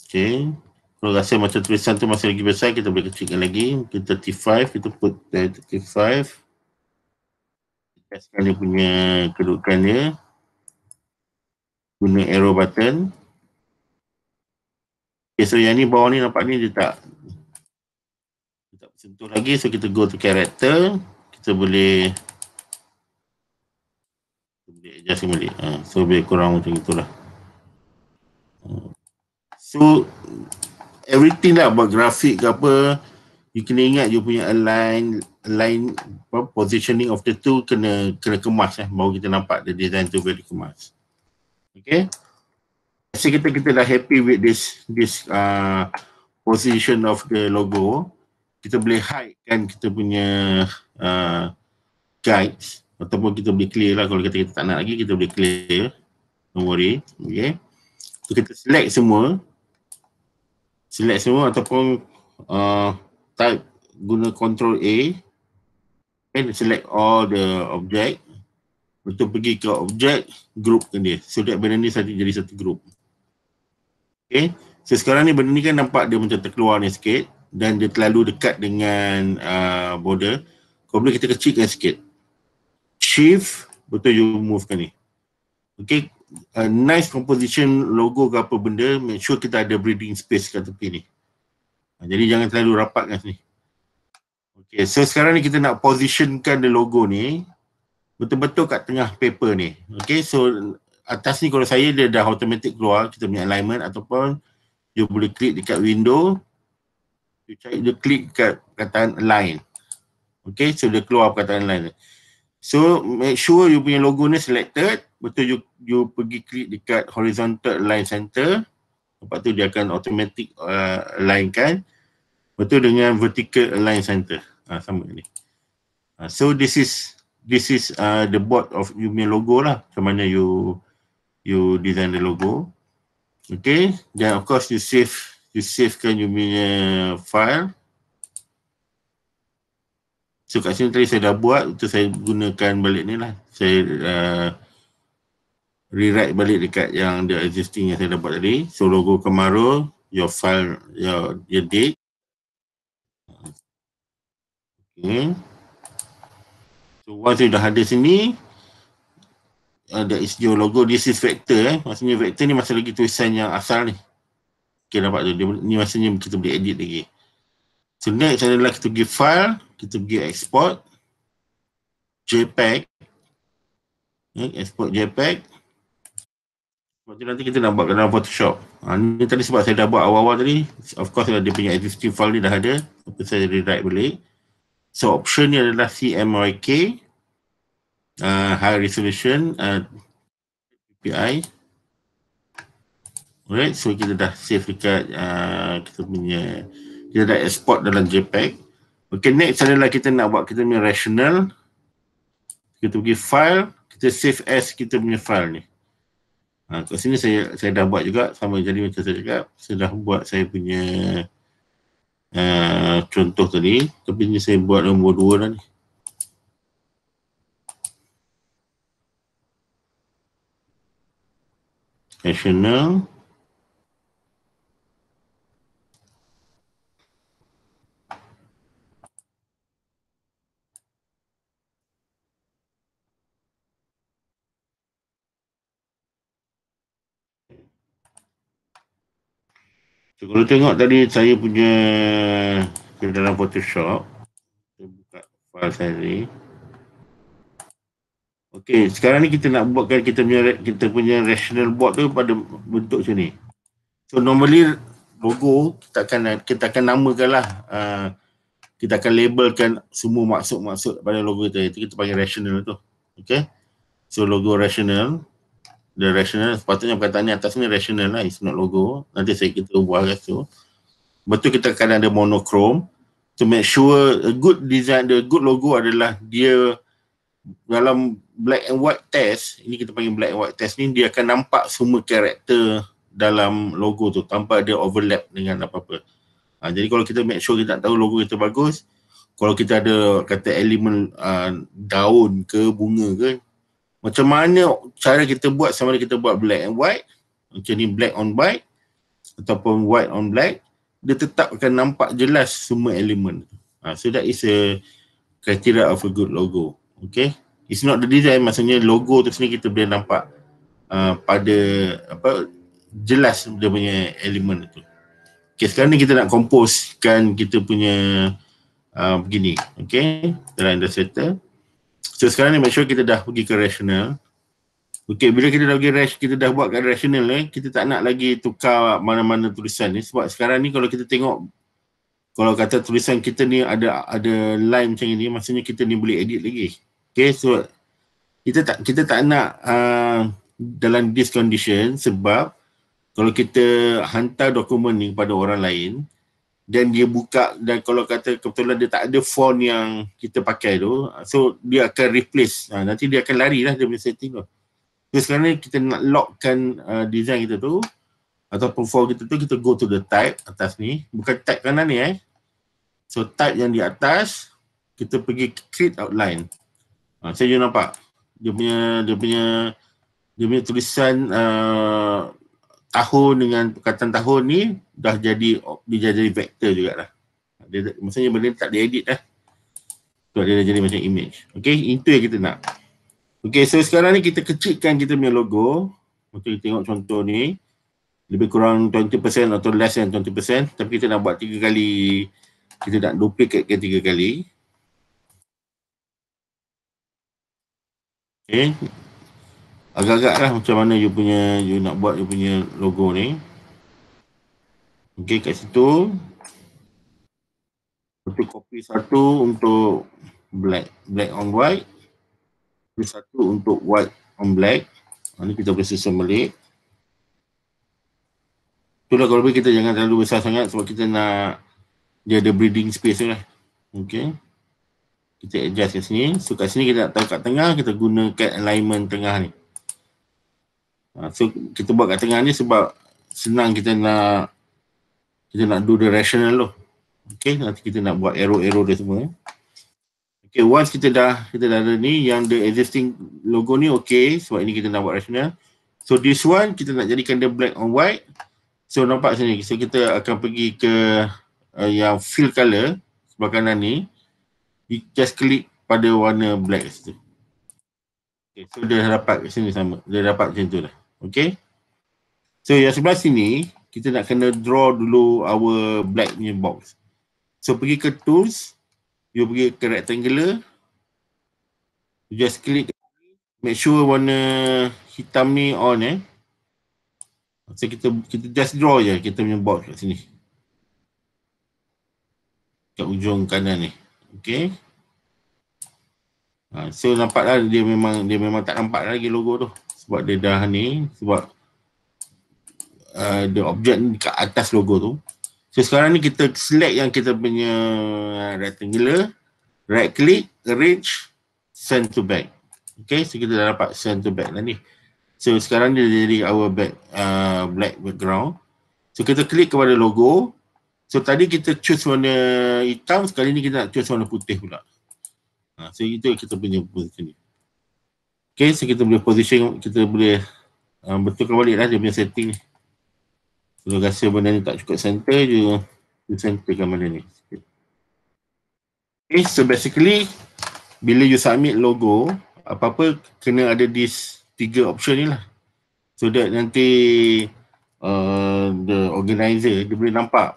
Okay, kalau rasa macam tulisan tu masih lagi besar, kita boleh kecilkan lagi. Mungkin 35, kita put 35. Adjustkan dia punya kedudukan dia. Guna arrow button. Okay, so yang ni bawah ni nampak ni dia tak sentuh lagi. So kita go to character. Kita boleh adjust balik. So lebih kurang macam itulah. So everything lah buat grafik ke apa, you kena ingat you punya align positioning of the two kena kemas baru kita nampak the design tu very kemas. Okay. So kita dah happy with this position of the logo. Kita boleh hide kan kita punya guides, ataupun kita boleh clear lah. Kalau kita tak nak lagi, kita boleh clear. Don't worry. Okay. So kita select semua ataupun type guna Ctrl A and select all the object. Betul pergi ke object, groupkan dia. So that benda ni jadi satu group. Okay. So sekarang ni benda ni kan nampak dia macam terkeluar ni sikit dan dia terlalu dekat dengan border. Kalau boleh kita kecilkan sikit. Shift, betul you movekan ni. Okay. Nice composition logo ke apa benda, make sure kita ada breathing space kat tepi ni. Jadi jangan terlalu rapat kat sini. Okay, so sekarang ni kita nak positionkan the logo ni betul-betul kat tengah paper ni. Okay, so atas ni kalau saya dia dah automatic keluar kita punya alignment, ataupun you boleh klik dekat window, you klik kat perkataan align. Okay, so dia keluar perkataan align. So make sure you punya logo ni selected, betul you pergi klik dekat horizontal align center, lepas tu dia akan automatic alignkan, betul dengan vertical align center. Sama ni. So this is the board of you punya logo lah, macam mana you design the logo. Okay, dan of course you savekan you punya file. So kat sini tadi saya dah buat, itu saya gunakan balik ni lah. Saya rewrite balik dekat yang the existing yang saya dah buat tadi. So logo Camaro, your file, your date. Okay. So once you dah ada sini, that is your logo. This is vector maksudnya vector ni masih lagi tulisan yang asal ni. Okay, nampak tu, ni maksudnya kita boleh edit lagi. So next adalah kita pergi file, kita pergi export JPEG. Export JPEG. Lepas tu nanti kita nak buat dalam Photoshop. Ni tadi sebab saya dah buat awal-awal tadi. Of course dia punya existing file ni dah ada. Tapi saya rewrite balik. So option ni adalah CMYK. High resolution PPI. Alright, so kita dah save dekat kita dah export dalam JPEG. Okay, next adalah kita nak buat kita punya rational. Kita pergi file, kita save as kita punya file ni. Kat sini saya dah buat juga, sama jadi macam saya cakap, saya dah buat saya punya contoh tadi, tapi ni saya buat nombor 2 dah ni. Rational. So, kalau tengok tadi saya punya dalam Photoshop, saya buka file saya ni. Okey, sekarang ni kita nak buatkan kita punya rational board tu pada bentuk macam ni. So normally logo kita akan namakanlah kita akan labelkan semua maksud-maksud pada logo kita. Itu kita panggil rational tu. Okay. So logo rational. The rational, sepatutnya perkataan ni atas ni rational lah, it's not logo. Nanti kita ubah kat tu. Betul kita akan ada monochrome. To make sure a good design, the good logo adalah dia dalam black and white test, ini kita panggil black and white test ni, dia akan nampak semua karakter dalam logo tu tanpa ada overlap dengan apa-apa. Jadi kalau kita make sure kita tak tahu logo kita bagus, kalau kita ada kata elemen daun ke bunga ke, macam mana cara kita buat, sama ada kita buat black and white, macam ni black on white ataupun white on black, dia tetap akan nampak jelas semua elemen. So that is a criteria of a good logo. Okay, it's not the design, maksudnya logo tu sendiri kita boleh nampak pada apa, jelas dia punya elemen tu. Okay, sekarang ni kita nak composekan kita punya begini. Okay, dalam Illustrator. So sekarang ni make sure kita dah pergi ke rational. Okay, bila kita dah pergi kita dah buat kat rational kita tak nak lagi tukar mana-mana tulisan ni, sebab sekarang ni kalau kita tengok, kalau kata tulisan kita ni ada line macam ni, maksudnya kita ni boleh edit lagi. Okay, so kita tak nak dalam this condition, sebab kalau kita hantar dokumen ni kepada orang lain dan dia buka, dan kalau kata kebetulan dia tak ada font yang kita pakai tu, so dia akan replace, nanti dia akan lari lah dia punya setting tu. So sekarang ni kita nak lockkan design kita tu ataupun font kita tu, kita go to the type atas ni, bukan type kanan ni so type yang di atas, kita pergi create outline. So you nampak dia punya tulisan tahun dengan perkataan tahun ni dah jadi vektor jugalah. Maksudnya benda ni tak diedit dah. So dia dah jadi macam image. Okay, itu yang kita nak. Okay, so sekarang ni kita kecilkan kita punya logo. Kita tengok contoh ni, lebih kurang 20% atau less than 20%, tapi kita nak buat 3 kali, kita nak duplicate ke 3 kali. Okay, agak-agak lah macam mana you nak buat you punya logo ni. Okay, kat situ kita copy satu untuk black on white, satu untuk white on black. Ni kita boleh susun balik. Itulah kalau boleh kita jangan terlalu besar sangat, sebab kita nak dia ada breathing space tu lah. Okay, kita adjust kat sini. So kat sini kita nak tahu kat tengah, kita gunakan alignment tengah ni. So kita buat kat tengah ni sebab senang kita nak do the rational tu. Okay, nanti kita nak buat arrow dia semua. Okay, once kita dah ada ni, yang the existing logo ni okay, sebab ini kita nak buat rational. So this one kita nak jadikan dia black on white. So nampak sini, so kita akan pergi ke yang fill color sebelah kanan ni. You just klik pada warna black situ. Okay, so dia dapat kat sini sama, dia dapat macam tu dah. Okay, so yang sebelah sini kita nak kena draw dulu our black punya box. So pergi ke tools, you pergi ke rectangular, you just click, make sure warna hitam ni on so kita just draw je kita punya box kat sini, kat ujung kanan ni. Okay, so nampaklah dia memang tak nampak lagi logo tu, sebab dia dah ni, sebab the object ni kat atas logo tu. So sekarang ni kita select yang kita punya rectangular, right click, arrange, send to back. Okay, so kita dah dapat send to back lah ni. So sekarang ni dia jadi our black background. So kita klik kepada logo. So tadi kita choose warna hitam, sekali ni kita nak choose warna putih pula. So itu kita punya position ni. Okay, so kita boleh position, kita boleh betulkan balik lah dia punya setting ni. Kalau rasa benda ni tak cukup center je, you centerkan benda ni. Okay, so basically bila you submit logo, apa-apa kena ada this 3 option ni lah. So that nanti the organizer dia boleh nampak.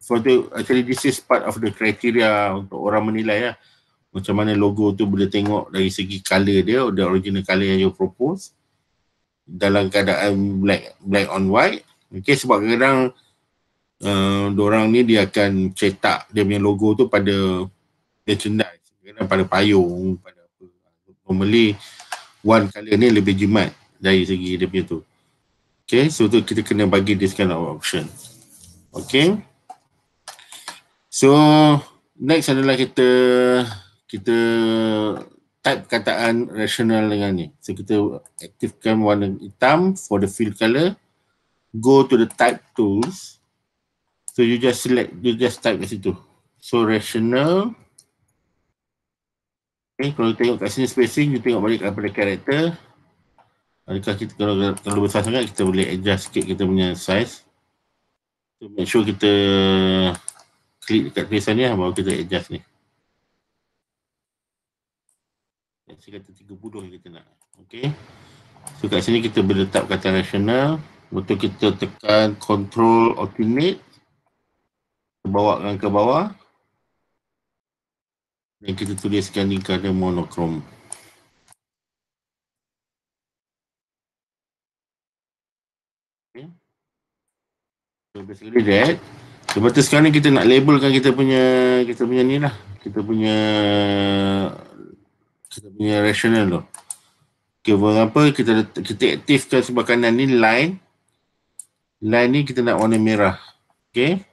So actually this is part of the criteria untuk orang menilai lah. Macam mana logo tu boleh tengok dari segi color dia, the original color yang you propose dalam keadaan black on white. Okay, sebab kadang-kadang Diorang ni dia akan cetak dia punya logo tu pada merchandise, pada payung, pada apa. Normally one colour ni lebih jimat dari segi dia punya tu. Okay, so tu kita kena bagi this kind of option. Okay, so next adalah kita type perkataan rational dengan ni. So kita aktifkan warna hitam for the fill color, go to the type tools. So you just select, you just type kat situ. So rational. Okay, kalau tengok kat sini spacing, you tengok balik kepada karakter. Adakah kita kalau besar sangat, kita boleh adjust sikit kita punya size. So make sure kita klik dekat tulisan ni, baru kita adjust ni. Saya kata 30 yang kita nak. Okay. So kat sini kita boleh letak kata rational. Betul kita tekan control alternate. Bawakan ke bawah. Dan kita tuliskan ni color monochrome. Okay. So basically that. Lepas tu sekarang ni kita nak labelkan kita punya ni lah. Kita punya rational tu. Okay, for example, kita aktifkan sebelah kanan ni line. Line ni kita nak warna merah. Okay.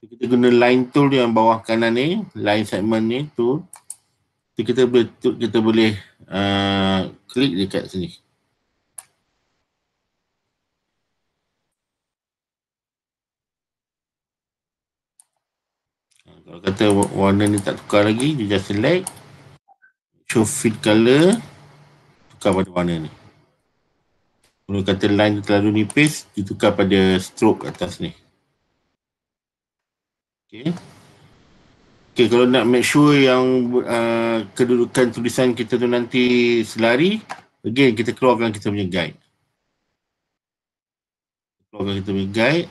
Kita guna line tool yang bawah kanan ni, line segment ni tu. Kita boleh klik dekat sini. Kalau kata warna ni tak tukar lagi, you just select, show fill color, tukar pada warna ni. Kalau kata line terlalu nipis, ditukar pada stroke atas ni. Okay. Okay, kalau nak make sure yang kedudukan tulisan kita tu nanti selari, again kita keluarkan kita punya guide. Keluarkan kita punya guide.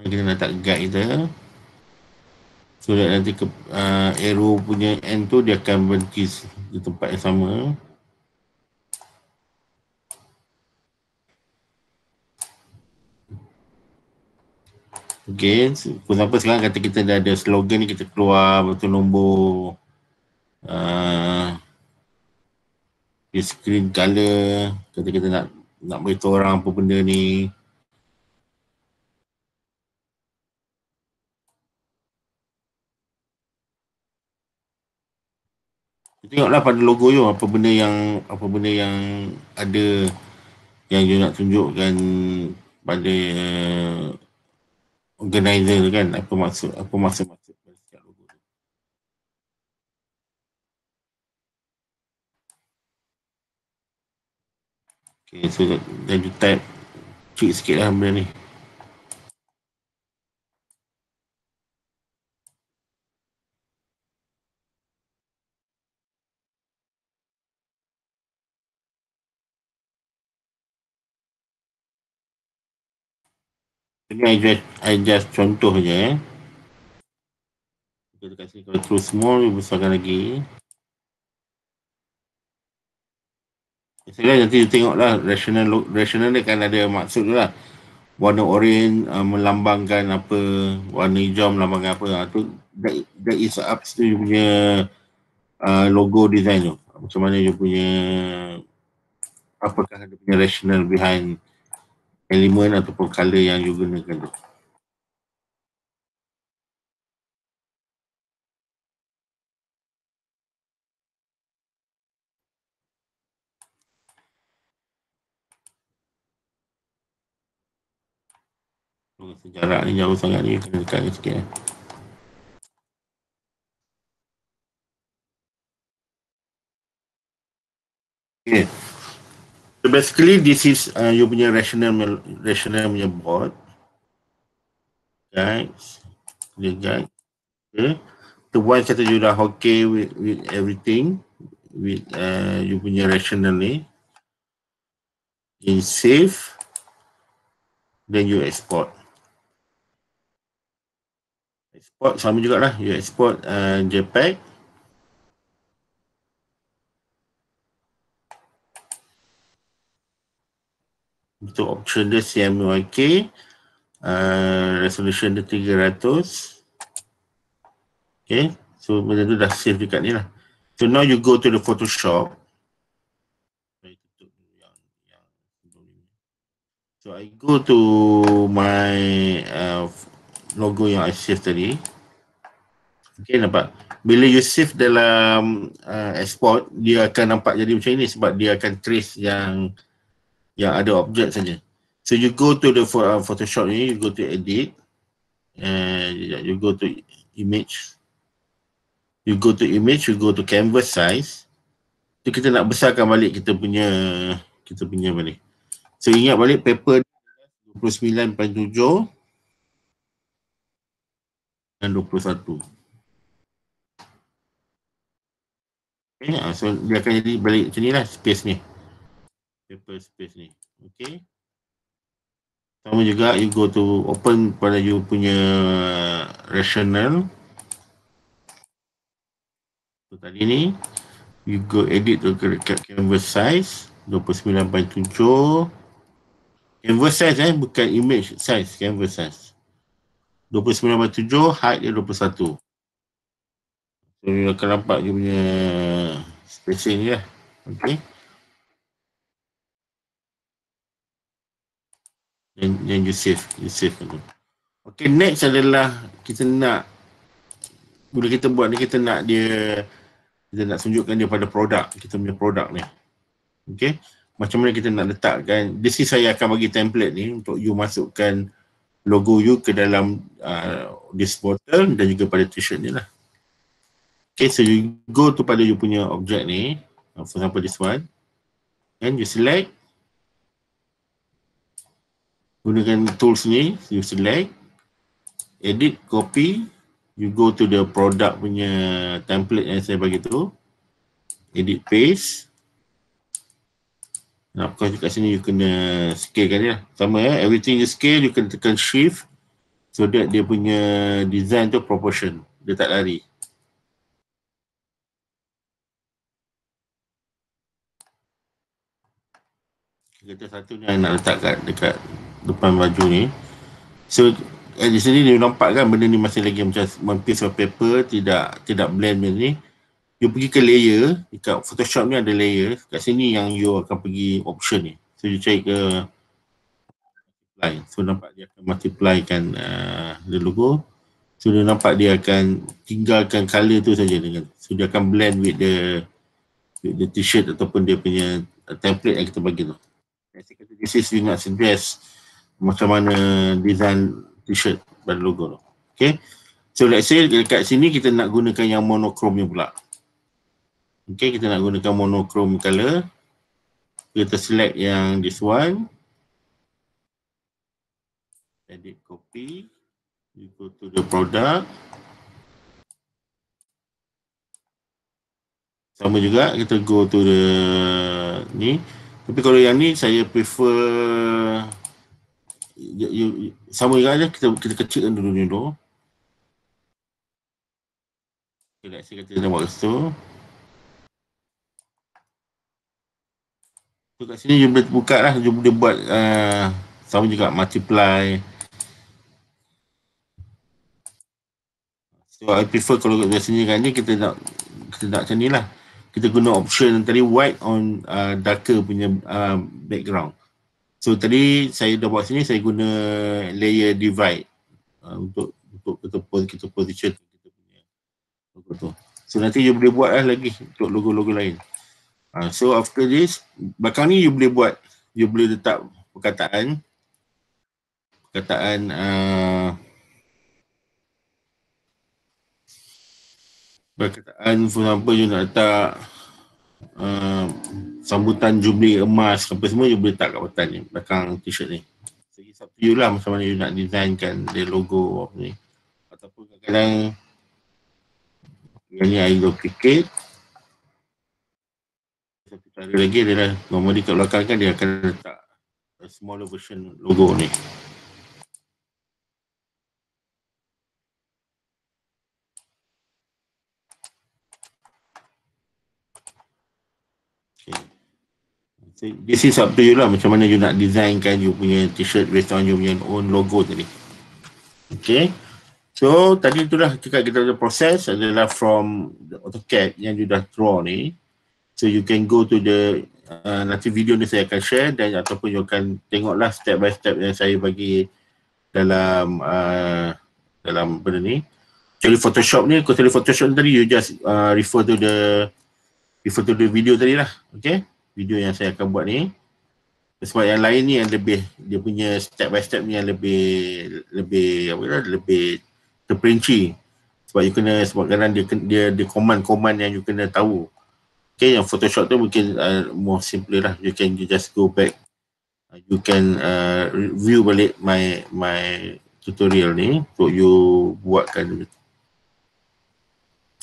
Kita nak letak guide kita. So that nanti arrow punya end tu dia akan berhenti di tempat yang sama. Okay, for example sekarang kata kita dah ada slogan ni, kita keluar betul nombor di screen color, kata kita nak beritahu orang apa benda ni. Tengoklah pada logo tu apa benda yang ada yang you nak tunjukkan pada organizer tu kan, apa maksud pada setiap logo tu. Okay, so dah you type cik sikit lah benda ni. Ini I just contoh je. Kita dekat sini kalau terus small, besarkan lagi. Sekarang nanti tengoklah rational ni kan ada maksud tu lah. Warna orange melambangkan apa, warna hijau melambangkan apa. That is up to you punya logo design tu. Macam mana you punya, apakah ada punya rational behind elemen ataupun color yang you gunakan tu. Jarak ni jauh sangat ni, kena dekatkan sikit lah. Okay. So basically this is you punya rational punya board. Guys. Okay. So once kata you dah okay with everything, with you punya rational ni, you save, then you export. Export sama jugalah, you export JPEG. Untuk option dia CMYK, resolution dia 300. Okay, so benda tu dah save dekat ni lah. So now you go to the Photoshop. So I go to my logo yang I save tadi. Okay, nampak? Bila you save dalam export, dia akan nampak jadi macam ini sebab dia akan trace yang ada objek saja. So you go to the Photoshop ni, you go to edit, and you go to image. You go to image, you go to canvas size. So kita nak besarkan balik kita punya apa ni. So ingat balik paper 29.7 dan 21. Okay, so dia akan jadi balik macam ni lah space ni. Paper space ni. Okay. Sama juga you go to open pada you punya rational. So tadi ni you go edit to canvas size 29.7. Canvas size bukan image size, canvas size. 29.7, height dia 21. So you akan nampak dia punya spacing ni lah. Okay. Dan you save dulu. Okay, next adalah kita nak, bila kita buat ni kita nak tunjukkan dia pada produk, kita punya produk ni. Okay, macam mana kita nak letakkan. Di sini saya akan bagi template ni untuk you masukkan logo you ke dalam this bottle dan juga pada t-shirt ni lah. Okay, so you go to pada you punya objek ni, for example this one, and you select, gunakan tools ni, you select, edit, copy, you go to the product punya template yang saya bagi tu, edit, paste. Of course kat sini you kena scale kan dia. Sama everything you scale, you kena tekan shift so that dia punya design tu proportion, dia tak lari. Kita satu ni nak letak dekat depan baju ni. So di sini dia nampak kan benda ni masih lagi macam one piece of paper, tidak blend macam ni. You pergi ke layer, dekat Photoshop ni ada layer, kat sini yang you akan pergi option ni. So you cari ke multiply. So nampak dia akan multiplykan the logo. So dia nampak dia akan tinggalkan color tu saja dengan. So dia akan blend with the t-shirt ataupun dia punya template yang kita bagi tu. This is you nak suggest macam mana design t-shirt pada logo tu. Okay. So let's say dekat sini kita nak gunakan yang monochrome ni pula. Okay, kita nak gunakan monochrome color. Kita select yang this one. Edit, copy. You go to the product. Sama juga kita go to the ni. Tapi kalau yang ni saya prefer sama juga aja, kita kecilkan dulu. Okay, let's say kita nak buat situ. So kat sini you boleh buka lah, you boleh buat sama juga multiply. So I prefer kalau kat sini kan ni kita nak macam ni lah. Kita guna option tadi white on darker punya background. So tadi saya dah buat sini, saya guna layer divide untuk kita position kita punya logo tu. So nanti you boleh buat lah lagi untuk logo-logo lain. So after this, belakang ni you boleh letak perkataan for example you nak letak sambutan Jubilee emas apa semua, you boleh letak kat belakang t-shirt ni. So it's up to you lah macam mana you nak designkan the logo apa ni. Ataupun kadang-kadang yang ni I duplicate. Satu cara lagi adalah normally kat belakang kan dia akan letak a smaller version logo ni. Okay. So, this is up to you lah, macam mana you nak designkan you punya t-shirt based on you punya own logo tadi. Okay. So, tadi itulah cakap kita ada proses adalah from the AutoCAD yang you dah draw ni. So, you can go to the, nanti video ni saya akan share dan ataupun you akan tengoklah step by step yang saya bagi dalam dalam benda ni. Actually Photoshop ni, kalau Photoshop ni tadi you just refer to the video tadi lah. Okay. Video yang saya akan buat ni. Sebab yang lain ni yang lebih, dia punya step by step ni yang lebih terperinci. Sebab you kena, sebab kadang dia command yang you kena tahu. Okay, yang Photoshop tu mungkin more simpler lah. You just go back. You can review balik my tutorial ni untuk you buatkan.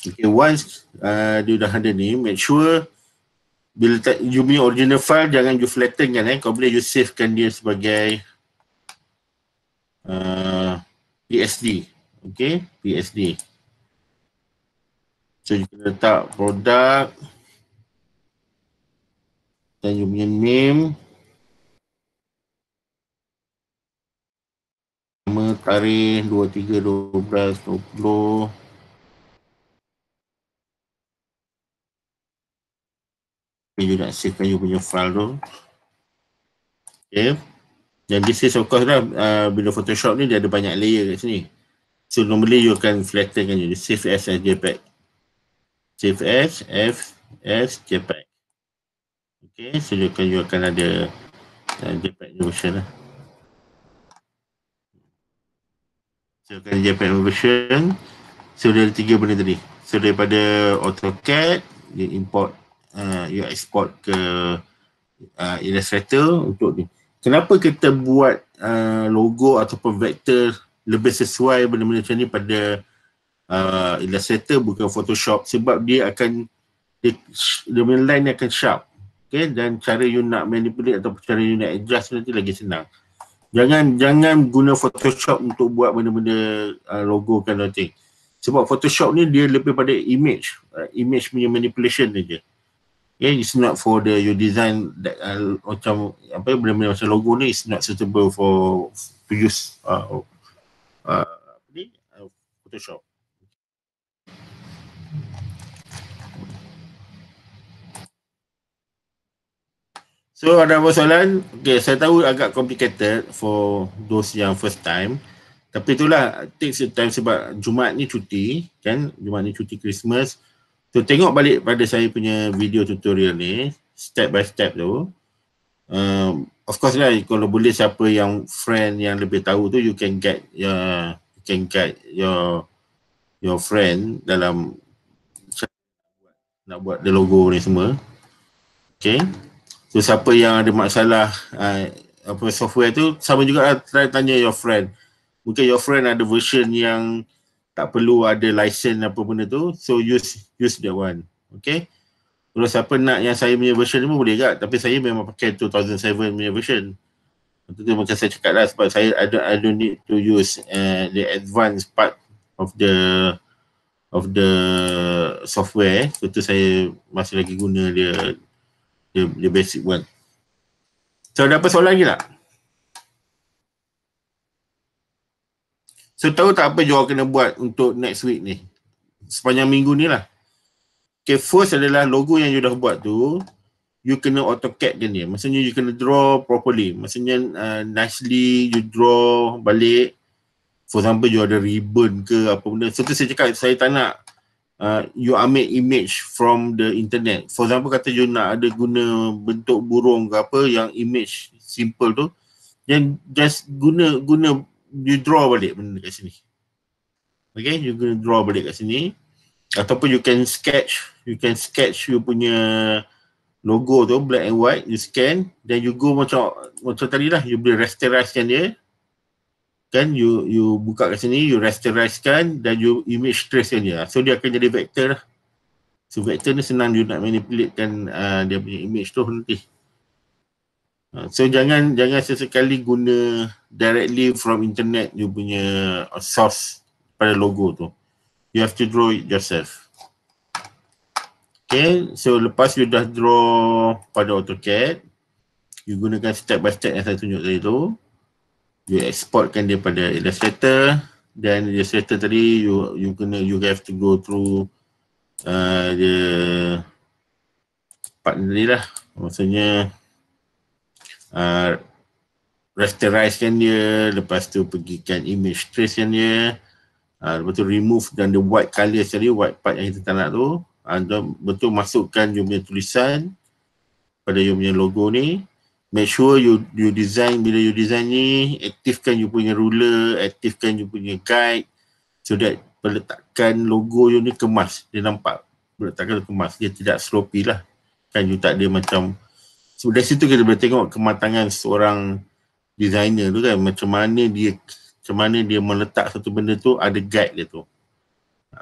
Okay, once dia dah ada ni, make sure bila you punya original file jangan you flatten kan kau boleh you savekan dia sebagai PSD. Okay, PSD. So you kena letak produk dan you punya name, nama, tarikh 23/12/20. You nak savekan you punya file tu. Okay. Dan this is of course lah, bila Photoshop ni dia ada banyak layer kat sini. So normally you akan flatten kan, you save as JPEG. Save as JPEG. Okay, so you akan ada JPEG version lah. So akan JPEG version. So dia ada 3 benda tadi. So daripada AutoCAD, you import, you export ke Illustrator untuk ni. Kenapa kita buat logo ataupun vektor lebih sesuai benda-benda macam ni pada Illustrator bukan Photoshop? Sebab dia akan, dia punya line ni akan sharp. Okay, dan cara you nak manipulate ataupun cara you nak adjust nanti lagi senang. Jangan guna Photoshop untuk buat benda-benda logo kan nanti. Sebab Photoshop ni dia lebih pada image punya manipulation je. Okay, it's not for the you design that, macam apa benda-benda macam logo ni is not suitable for to use Photoshop. So ada apa soalan? Okay, saya tahu agak complicated for those yang first time. Tapi itulah, takes time sebab Jumaat ni cuti kan, Jumaat ni cuti Christmas. So tengok balik pada saya punya video tutorial ni, step by step tu. Of course lah, kalau boleh siapa yang friend yang lebih tahu tu, you can get your friend dalam nak buat the logo ni semua. Okay. So siapa yang ada masalah apa software tu, sama juga try tanya your friend. Mungkin your friend ada version yang tak perlu ada license apa benda tu, so use that one. Okay. Kalau siapa nak yang saya punya version ni pun boleh juga, tapi saya memang pakai 2007 punya version. Itu tu macam saya cakap lah, sebab saya I don't need to use the advanced part of the software. So tu saya masih lagi guna dia basic one. So ada apa soalan lagi tak? So tahu tak apa you kena buat untuk next week ni? Sepanjang minggu ni lah. Okay, first adalah logo yang you dah buat tu, you kena AutoCAD kan dia. Maksudnya you kena draw properly. Maksudnya nicely you draw balik. For example, you ada ribbon ke apa benda. So tu saya cakap, saya tak nak you ambil image from the internet. For example, kata you nak ada guna bentuk burung ke apa yang image simple tu, then just guna you draw balik benda kat sini. Okay, you gonna draw balik kat sini. Ataupun you can sketch you punya logo tu black and white, you scan, then you go macam tadi lah, you boleh rasterizekan dia. Kan you buka kat sini, you rasterizekan dan you image tracekan dia. So dia akan jadi vektor lah. So vektor ni senang you nak manipulatekan dia punya image tu nanti. So jangan sesekali guna directly from internet you punya source pada logo tu. You have to draw it yourself. Okay, so lepas you dah draw pada AutoCAD, you gunakan step by step yang saya tunjuk tadi tu. You exportkan dia pada Illustrator, dan Illustrator tadi you have to go through the part tadi lah. Maksudnya rasterizekan dia, lepas tu pergikan image tracekan dia, lepas tu remove dan the white colour tadi, white part yang kita tak nak tu, betul masukkan you punya tulisan pada you punya logo ni. Make sure you design, bila you design ni, aktifkan you punya ruler, aktifkan you punya guide, so that peletakan logo you ni kemas, dia nampak peletakan kemas, dia tidak sloppy lah kan, you tak ada macam. So dari situ kita boleh tengok kematangan seorang designer tu kan, macam mana dia meletak satu benda tu, ada guide dia tu.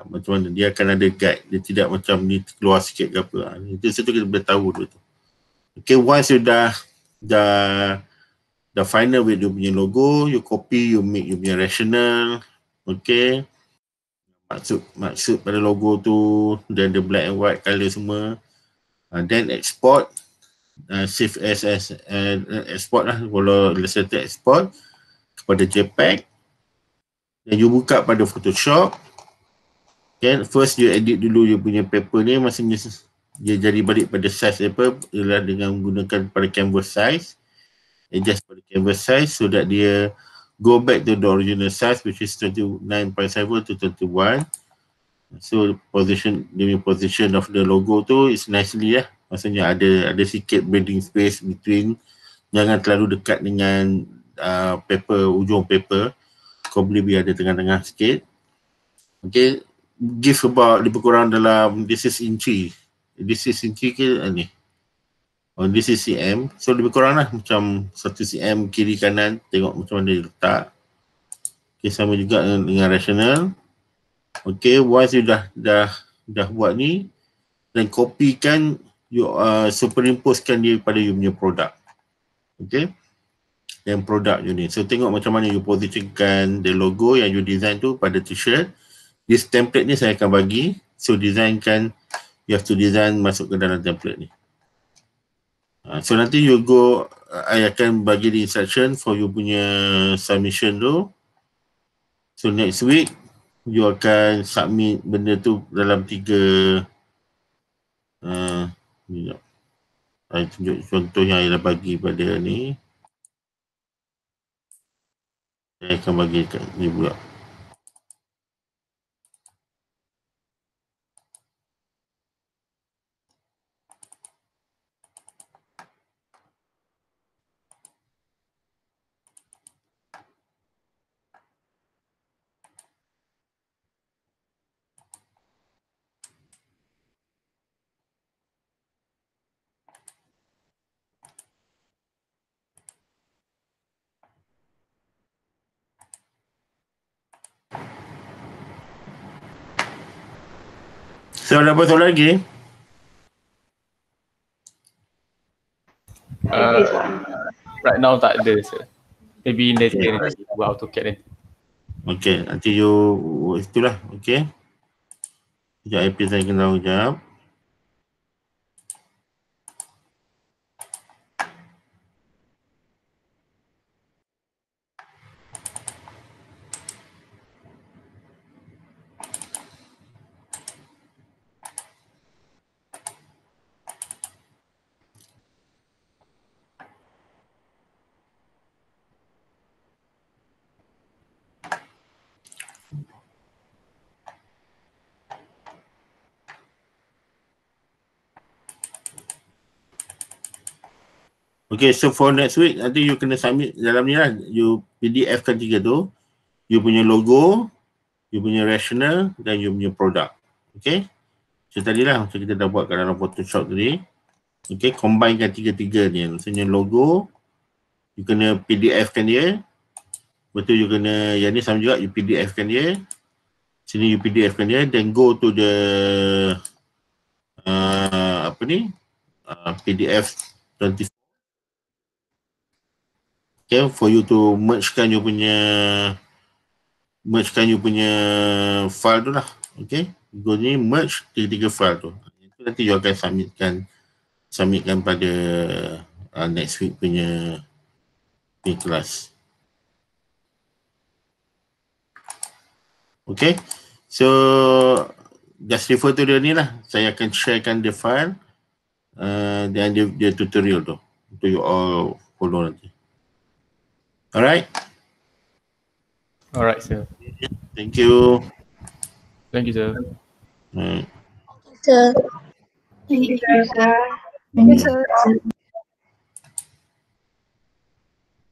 Macam mana dia akan ada guide, dia tidak macam ni keluar sikit ke apa. Itu situ kita boleh tahu dulu tu. Okay, once you dah final with you punya logo, you copy, you make you punya rational. Okay, maksud pada logo tu, dan the black and white colour semua, then export, save as export lah, kalau Illustrator export kepada JPEG, dan you buka pada Photoshop. Okay, first you edit dulu you punya paper ni, maksudnya dia jadi balik pada size paper ialah dengan menggunakan pada canvas size, adjust pada canvas size so that dia go back to the original size, which is 29.7 to 21. So position, the position of the logo tu is nicely lah, maksudnya ada sikit breathing space between, jangan terlalu dekat dengan paper, ujung paper, kau boleh biar ada tengah-tengah sikit. Okay, give about lebih kurang dalam, this is inci ke ni, this is cm, so lebih kurang lah macam 1 cm kiri kanan, tengok macam mana dia letak. Okay, sama juga dengan rational. Okay, once you dah buat ni, dan kopikan, you superimposekan dia pada you punya produk. Okay, yang produk you ni, so tengok macam mana you positionkan the logo yang you design tu pada t-shirt. This template ni saya akan bagi, so designkan, you have to design masuk ke dalam template ni. So nanti you go, I akan bagi the instruction for you punya submission tu. So next week, you akan submit benda tu dalam 3, saya tunjuk contoh yang saya dah bagi pada ni. Saya akan bagi kat ni pula. So ada apa soalan lagi? Right now tak ada, sir. Maybe later nanti buat AutoCAD nanti. Okay, nanti you itulah, okay. Sekejap, IP saya kena tahu sekejap. Okay, so for next week, nanti you kena submit dalam ni lah. You PDF kan 3 tu. You punya logo, you punya rational, dan you punya produk. Okay. So tadi lah, macam kita dah buat kat dalam Photoshop tadi. Okay, combinekan 3-3 ni. Maksudnya logo, you kena PDF kan dia. Betul, you kena, yang ni sama juga, you PDF kan dia. Sini you PDF kan dia, then go to the, PDF 24. Okay, for you to mergekan you punya file tu lah. Okay, go ni merge 3 file tu. Itu nanti you akan submitkan pada next week punya kelas. Okay, so just refer to dia ni lah. Saya akan sharekan the file dan dia tutorial tu untuk you all follow nanti. Alright. Alright, sir. Thank you. Thank you, sir. Sir. Thank you, sir. Thank you, sir.